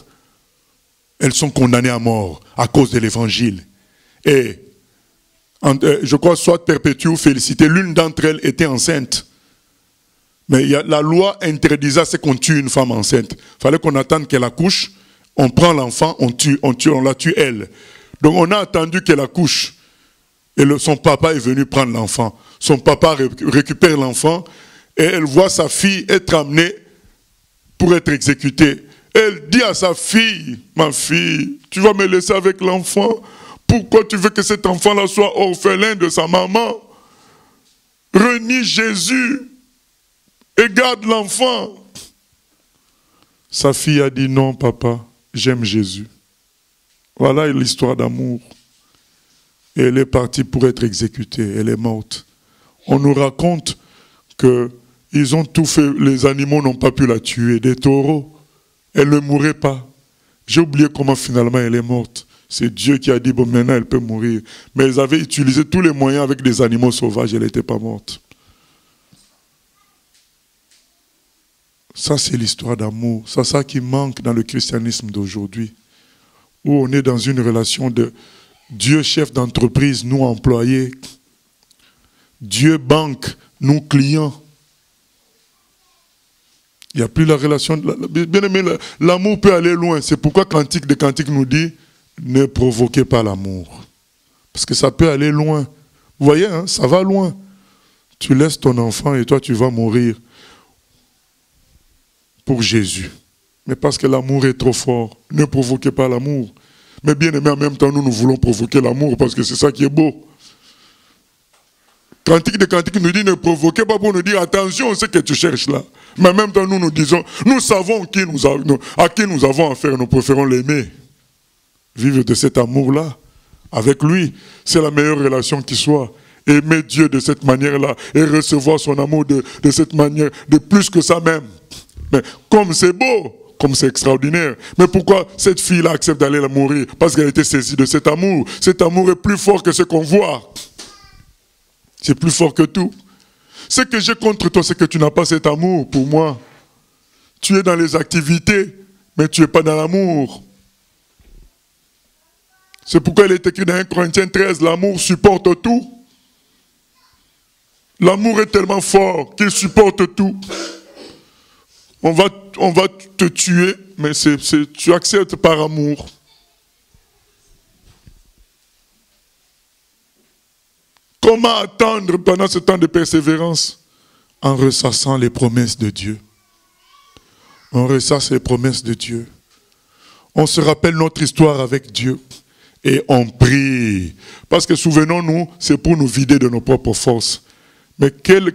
B: Elles sont condamnées à mort à cause de l'évangile. Et je crois soit Perpétue ou Félicité, l'une d'entre elles était enceinte. Mais la loi interdisait ce qu'on tue une femme enceinte. Il fallait qu'on attende qu'elle accouche, on prend l'enfant, on la tue elle. Donc on a attendu qu'elle accouche. Et son papa est venu prendre l'enfant. Son papa récupère l'enfant et elle voit sa fille être amenée pour être exécutée. Elle dit à sa fille, ma fille, tu vas me laisser avec l'enfant? Pourquoi tu veux que cet enfant-là soit orphelin de sa maman? Renie Jésus et garde l'enfant. Sa fille a dit non, papa, j'aime Jésus. Voilà l'histoire d'amour. Et elle est partie pour être exécutée, elle est morte. On nous raconte qu'ils ont tout fait, les animaux n'ont pas pu la tuer, des taureaux. Elle ne mourrait pas. J'ai oublié comment finalement elle est morte. C'est Dieu qui a dit, bon, maintenant elle peut mourir. Mais ils avaient utilisé tous les moyens avec des animaux sauvages, elle n'était pas morte. Ça, c'est l'histoire d'amour. C'est ça qui manque dans le christianisme d'aujourd'hui. Où on est dans une relation de Dieu chef d'entreprise, nous employés. Dieu banque, nous clients. Il n'y a plus la relation. Bien aimé, l'amour peut aller loin. C'est pourquoi Cantique des Cantiques nous dit, ne provoquez pas l'amour. Parce que ça peut aller loin. Vous voyez, hein, ça va loin. Tu laisses ton enfant et toi tu vas mourir pour Jésus. Mais parce que l'amour est trop fort. Ne provoquez pas l'amour. Mais bien aimé, en même temps, nous voulons provoquer l'amour parce que c'est ça qui est beau. Cantique des Cantiques nous dit, ne provoquez pas pour nous dire, attention, on sait que tu cherches là. Mais en même temps, nous disons, nous savons à qui nous avons affaire, nous préférons l'aimer. Vivre de cet amour-là, avec lui, c'est la meilleure relation qui soit. Aimer Dieu de cette manière-là et recevoir son amour de cette manière, de plus que ça même. Mais comme c'est beau, comme c'est extraordinaire. Mais pourquoi cette fille-là accepte d'aller la mourir? Parce qu'elle était saisie de cet amour. Cet amour est plus fort que ce qu'on voit. C'est plus fort que tout. Ce que j'ai contre toi, c'est que tu n'as pas cet amour pour moi. Tu es dans les activités, mais tu n'es pas dans l'amour. C'est pourquoi il est écrit dans 1 Corinthiens 13, l'amour supporte tout. L'amour est tellement fort qu'il supporte tout. On va te tuer, mais tu acceptes par amour. Comment attendre pendant ce temps de persévérance? En ressassant les promesses de Dieu. On ressasse les promesses de Dieu. On se rappelle notre histoire avec Dieu et on prie. Parce que souvenons-nous, c'est pour nous vider de nos propres forces. Mais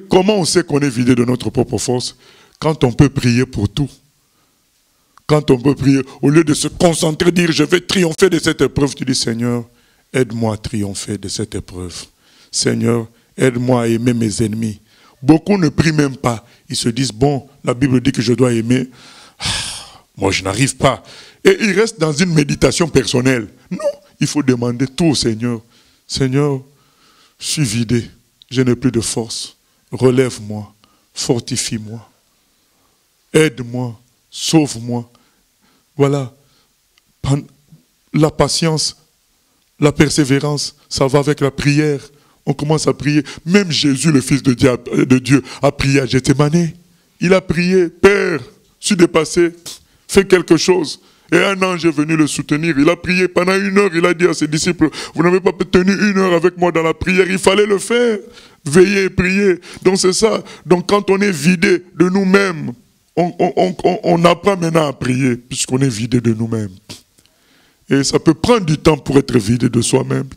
B: comment on sait qu'on est vidé de notre propre force? Quand on peut prier pour tout. Quand on peut prier, au lieu de se concentrer, dire je vais triompher de cette épreuve, tu dis Seigneur, aide-moi à triompher de cette épreuve. Seigneur, aide-moi à aimer mes ennemis. Beaucoup ne prient même pas. Ils se disent, bon, la Bible dit que je dois aimer. Moi, je n'arrive pas. Et ils restent dans une méditation personnelle. Non, il faut demander tout au Seigneur. Seigneur, je suis vidé. Je n'ai plus de force. Relève-moi. Fortifie-moi. Aide-moi. Sauve-moi. Voilà. La patience, la persévérance, ça va avec la prière. On commence à prier. Même Jésus, le Fils de Dieu, a prié à Gethsémani. Il a prié, Père, je suis dépassé, fais quelque chose. Et un ange est venu le soutenir. Il a prié pendant 1 heure. Il a dit à ses disciples, vous n'avez pas tenu 1 heure avec moi dans la prière. Il fallait le faire. Veillez et prier. Donc c'est ça. Donc quand on est vidé de nous-mêmes, on apprend maintenant à prier, puisqu'on est vidé de nous-mêmes. Et ça peut prendre du temps pour être vidé de soi-même.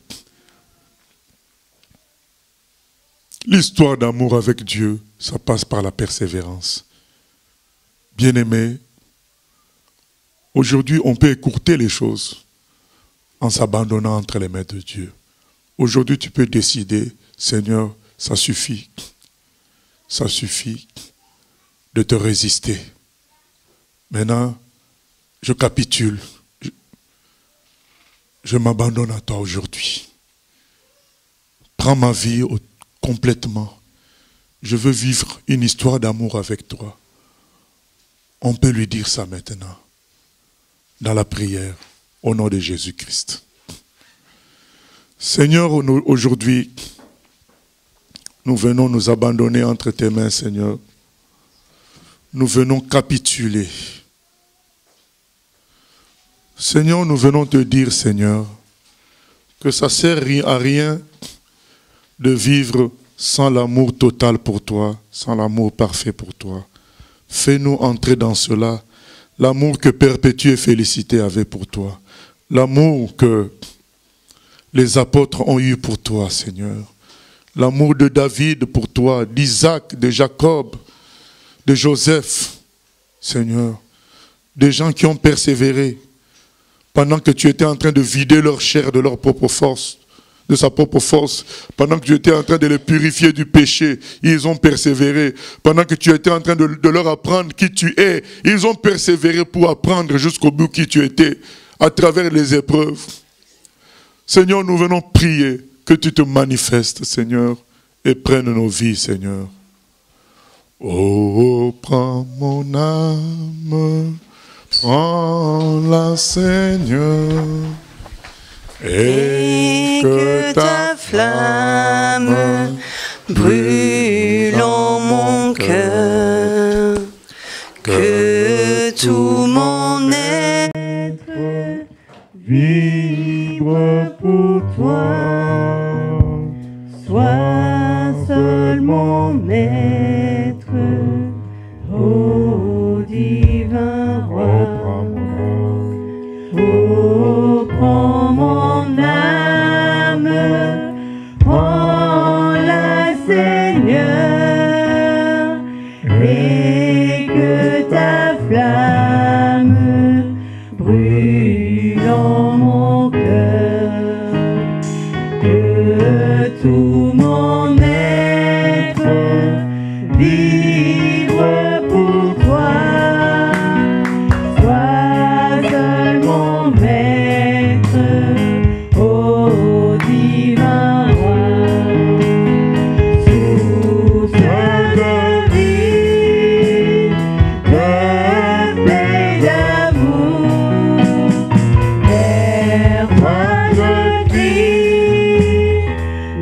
B: L'histoire d'amour avec Dieu, ça passe par la persévérance. Bien-aimé, aujourd'hui, on peut écourter les choses en s'abandonnant entre les mains de Dieu. Aujourd'hui, tu peux décider, Seigneur, ça suffit. Ça suffit de te résister. Maintenant, je capitule. Je m'abandonne à toi aujourd'hui. Prends ma vie complètement. Je veux vivre une histoire d'amour avec toi. On peut lui dire ça maintenant, dans la prière, au nom de Jésus-Christ. Seigneur, aujourd'hui, nous venons nous abandonner entre tes mains, Seigneur. Nous venons capituler. Seigneur, nous venons te dire, Seigneur, que ça ne sert à rien de vivre sans l'amour total pour toi, sans l'amour parfait pour toi. Fais-nous entrer dans cela, l'amour que Perpétue et Félicité avaient pour toi, l'amour que les apôtres ont eu pour toi, Seigneur, l'amour de David pour toi, d'Isaac, de Jacob, de Joseph, Seigneur, des gens qui ont persévéré pendant que tu étais en train de vider leur chair de leur propre force, de sa propre force, pendant que tu étais en train de les purifier du péché, ils ont persévéré. Pendant que tu étais en train de leur apprendre qui tu es, ils ont persévéré pour apprendre jusqu'au bout qui tu étais, à travers les épreuves. Seigneur, nous venons prier que tu te manifestes, Seigneur, et prennes nos vies, Seigneur. Oh, prends mon âme, prends-la, Seigneur,
D: et que ta flamme brûle en mon cœur, que tout mon être vibre pour toi, sois seul mon maître, ô divin roi. Oh, prends mon âme, prends-la, Seigneur, et que ta flamme brûle en mon cœur, que tout mon être vibre pour toi.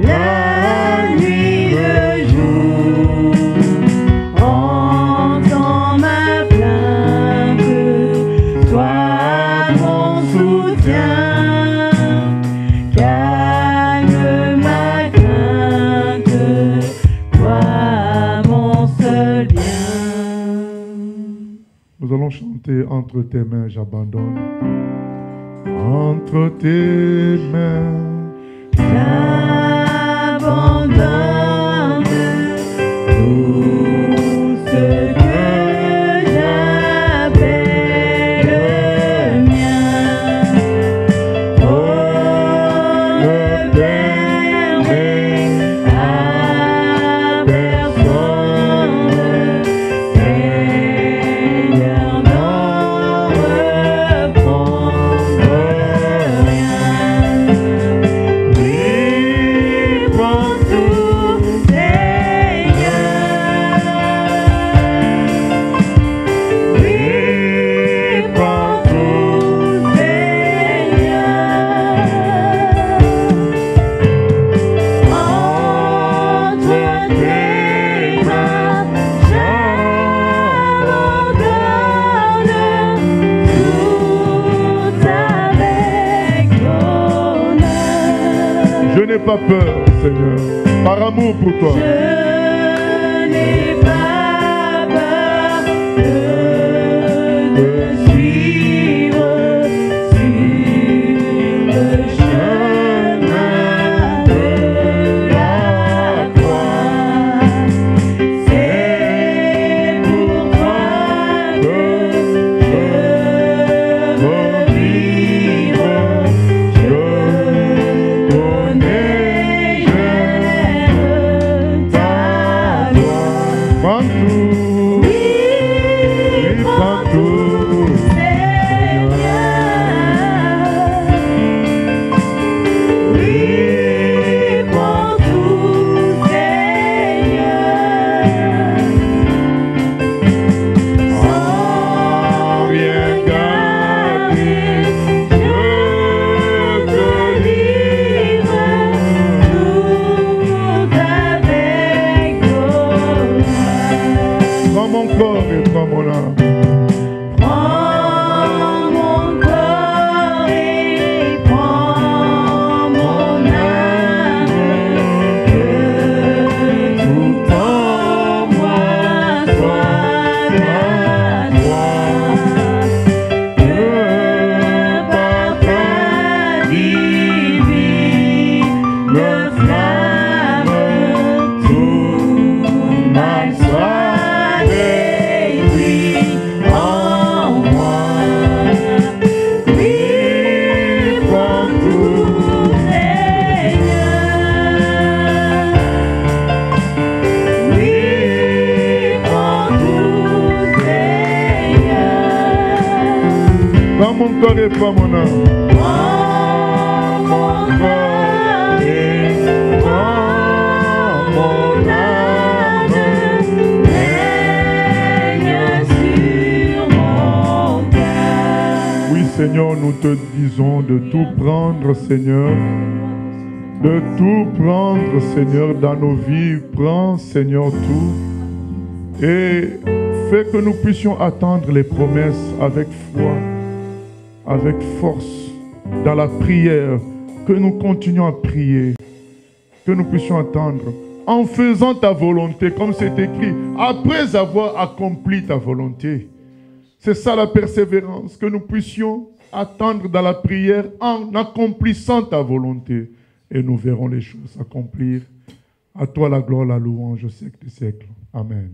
A: La
B: allons chanter entre tes mains, j'abandonne. Entre tes mains,
D: j'abandonne tout ce que j'appelle mien. Oh, ne permets à personne, Seigneur, n'en reprendre rien. Oui, prends tout, Seigneur. Oui, prends tout, Seigneur. Entre tes mains, j'abandonne tout avec honneur.
B: je n'ai pas peur, Seigneur, par amour pour toi.
D: Je n'ai pas peur de suivre sur le chemin de la croix. C'est pour toi que je veux vivre. Je connais, j'aime ta loi.
B: Prends tout,
D: Oui,
B: prends tout,
D: Seigneur. Oui, prends tout, Seigneur. Sans rien garder, je te livre tout avec honneur.
B: prends mon corps et prends mon âme.
D: Prends mon corps et prends mon âme, que tout en moi soit la joie, que par ta divine flamme tout mal soit détruit en moi. Oui, prends tout, Seigneur. Oui, prends tout, Seigneur.
B: Prends mon corps et prends mon âme.
D: Prends mon corps et prends mon âme, règne sur mon cœur.
B: Oui, Seigneur, nous te disons de tout prendre, Seigneur. De tout prendre, Seigneur, dans nos vies. Prends, Seigneur, tout. Et fais que nous puissions attendre les promesses avec foi, avec force, dans la prière. Que nous continuions à prier. Que nous puissions attendre. En faisant ta volonté, comme c'est écrit, après avoir accompli ta volonté. C'est ça la persévérance, que nous puissions attendre dans la prière en accomplissant ta volonté. Et nous verrons les choses s'accomplir. À toi la gloire, la louange au siècle des siècles. Amen.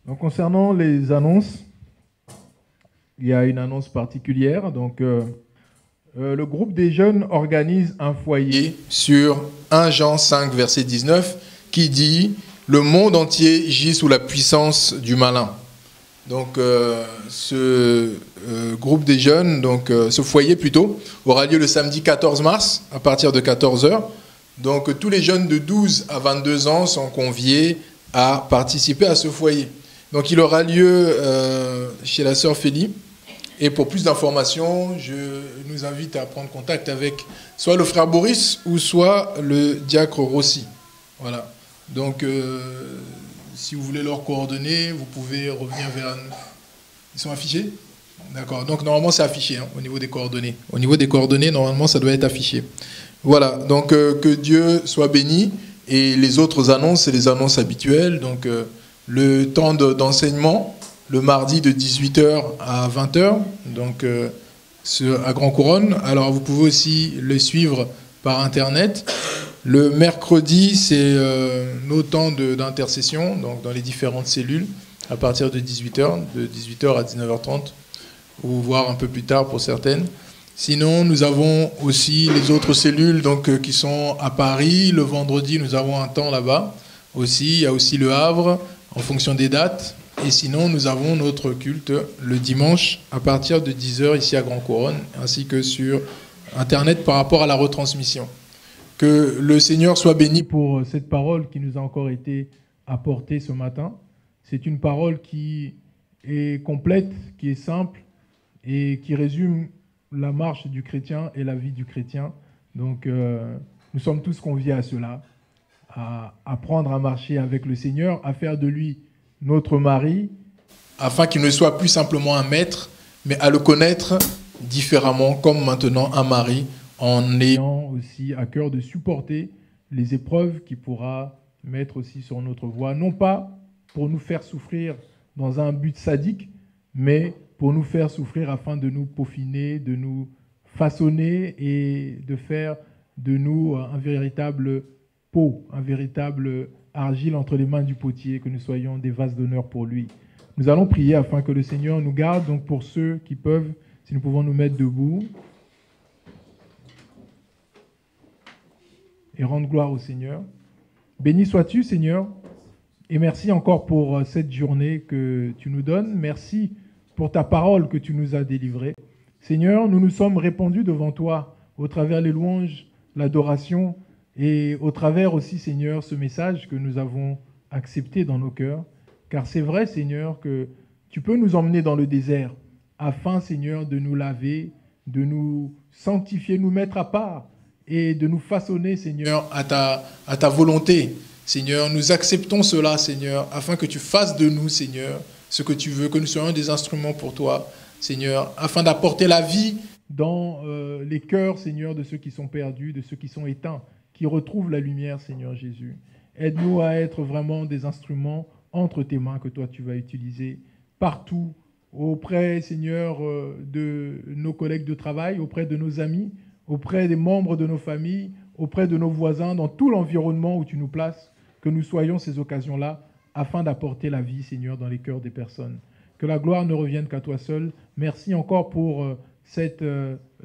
B: Donc, concernant les annonces, il y a une annonce particulière. Donc, le groupe des jeunes organise un foyer.
C: Sur 1 Jean 5, verset 19, qui dit « Le monde entier gît sous la puissance du malin ». Donc, ce groupe des jeunes, donc ce foyer plutôt, aura lieu le samedi 14 mars à partir de 14h. Donc, tous les jeunes de 12 à 22 ans sont conviés à participer à ce foyer. Donc, il aura lieu chez la sœur Félie. Et pour plus d'informations, je nous invite à prendre contact avec soit le frère Boris ou soit le diacre Rossi. Voilà. Donc, si vous voulez leurs coordonnées, vous pouvez revenir vers nous. Ils sont affichés ? D'accord, donc normalement c'est affiché hein, au niveau des coordonnées. Au niveau des coordonnées, normalement ça doit être affiché. Voilà, donc que Dieu soit béni. Et les autres annonces, c'est les annonces habituelles. Donc le temps d'enseignement, le mardi de 18h à 20h, donc à Grand Couronne. Alors vous pouvez aussi le suivre par Internet. Le mercredi, c'est nos temps d'intercession, donc dans les différentes cellules, à partir de 18h à 19h30, ou voire un peu plus tard pour certaines. Sinon, nous avons aussi les autres cellules donc, qui sont à Paris. Le vendredi, nous avons un temps là-bas aussi. Il y a aussi le Havre, en fonction des dates. Et sinon, nous avons notre culte le dimanche à partir de 10h ici à Grand Couronne, ainsi que sur Internet par rapport à la retransmission. Que le Seigneur soit béni pour cette parole qui nous a encore été apportée ce matin. C'est une parole qui est complète, qui est simple et qui résume la marche du chrétien et la vie du chrétien. Donc, nous sommes tous conviés à cela, à apprendre à marcher avec le Seigneur, à faire de lui notre mari, afin qu'il ne soit plus simplement un maître, mais à le connaître différemment, comme maintenant un mari, en ayant aussi à cœur de supporter les épreuves qu'il pourra mettre aussi sur notre voie, non pas pour nous faire souffrir dans un but sadique, mais pour nous faire souffrir afin de nous peaufiner, de nous façonner et de faire de nous un véritable pot, un véritable argile entre les mains du potier, que nous soyons des vases d'honneur pour lui. Nous allons prier afin que le Seigneur nous garde. Donc pour ceux qui peuvent, si nous pouvons nous mettre debout et rendre gloire au Seigneur. Béni sois-tu, Seigneur, et merci encore pour cette journée que tu nous donnes. Merci pour ta parole que tu nous as délivrée. Seigneur, nous nous sommes répandus devant toi au travers les louanges, l'adoration et au travers aussi, Seigneur, ce message que nous avons accepté dans nos cœurs. Car c'est vrai, Seigneur, que tu peux nous emmener dans le désert afin, Seigneur, de nous laver, de nous sanctifier, nous mettre à part et de nous façonner, Seigneur, à ta volonté. Seigneur, nous acceptons cela, Seigneur, afin que tu fasses de nous, Seigneur, ce que tu veux, que nous soyons des instruments pour toi, Seigneur, afin d'apporter la vie dans les cœurs, Seigneur, de ceux qui sont perdus, de ceux qui sont éteints, qui retrouvent la lumière, Seigneur Jésus. Aide-nous à être vraiment des instruments entre tes mains que toi tu vas utiliser partout, auprès, Seigneur, de nos collègues de travail, auprès de nos amis, auprès des membres de nos familles, auprès de nos voisins, dans tout l'environnement où tu nous places, que nous soyons ces occasions-là, afin d'apporter la vie, Seigneur, dans les cœurs des personnes. Que la gloire ne revienne qu'à toi seul. Merci encore pour cette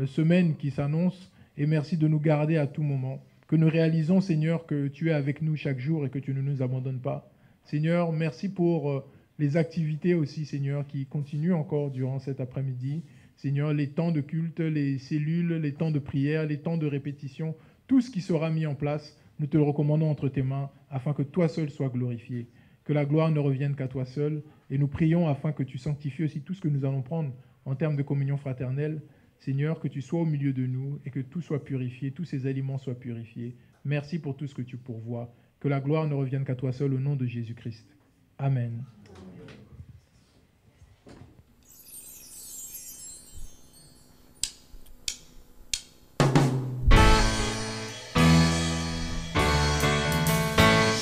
C: semaine qui s'annonce et merci de nous garder à tout moment. Que nous réalisons, Seigneur, que tu es avec nous chaque jour et que tu ne nous abandonnes pas. Seigneur, merci pour les activités aussi, Seigneur, qui continuent encore durant cet après-midi. Seigneur, les temps de culte, les cellules, les temps de prière, les temps de répétition, tout ce qui sera mis en place, nous te le recommandons entre tes mains afin que toi seul sois glorifié. Que la gloire ne revienne qu'à toi seul. Et nous prions afin que tu sanctifies aussi tout ce que nous allons prendre en termes de communion fraternelle. Seigneur, que tu sois au milieu de nous et que tout soit purifié, tous ces aliments soient purifiés. Merci pour tout ce que tu pourvois. Que la gloire ne revienne qu'à toi seul au nom de Jésus-Christ. Amen.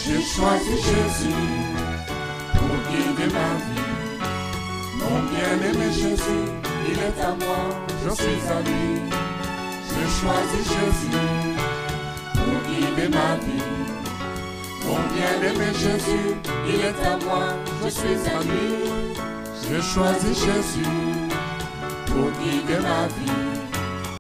A: J'ai choisi Jésus pour guider ma vie. Mon bien-aimé Jésus, il est à moi, je suis à lui. J'ai choisi Jésus pour guider ma vie. Mon bien-aimé Jésus, il est à moi, je suis à lui. J'ai choisi Jésus pour guider ma vie.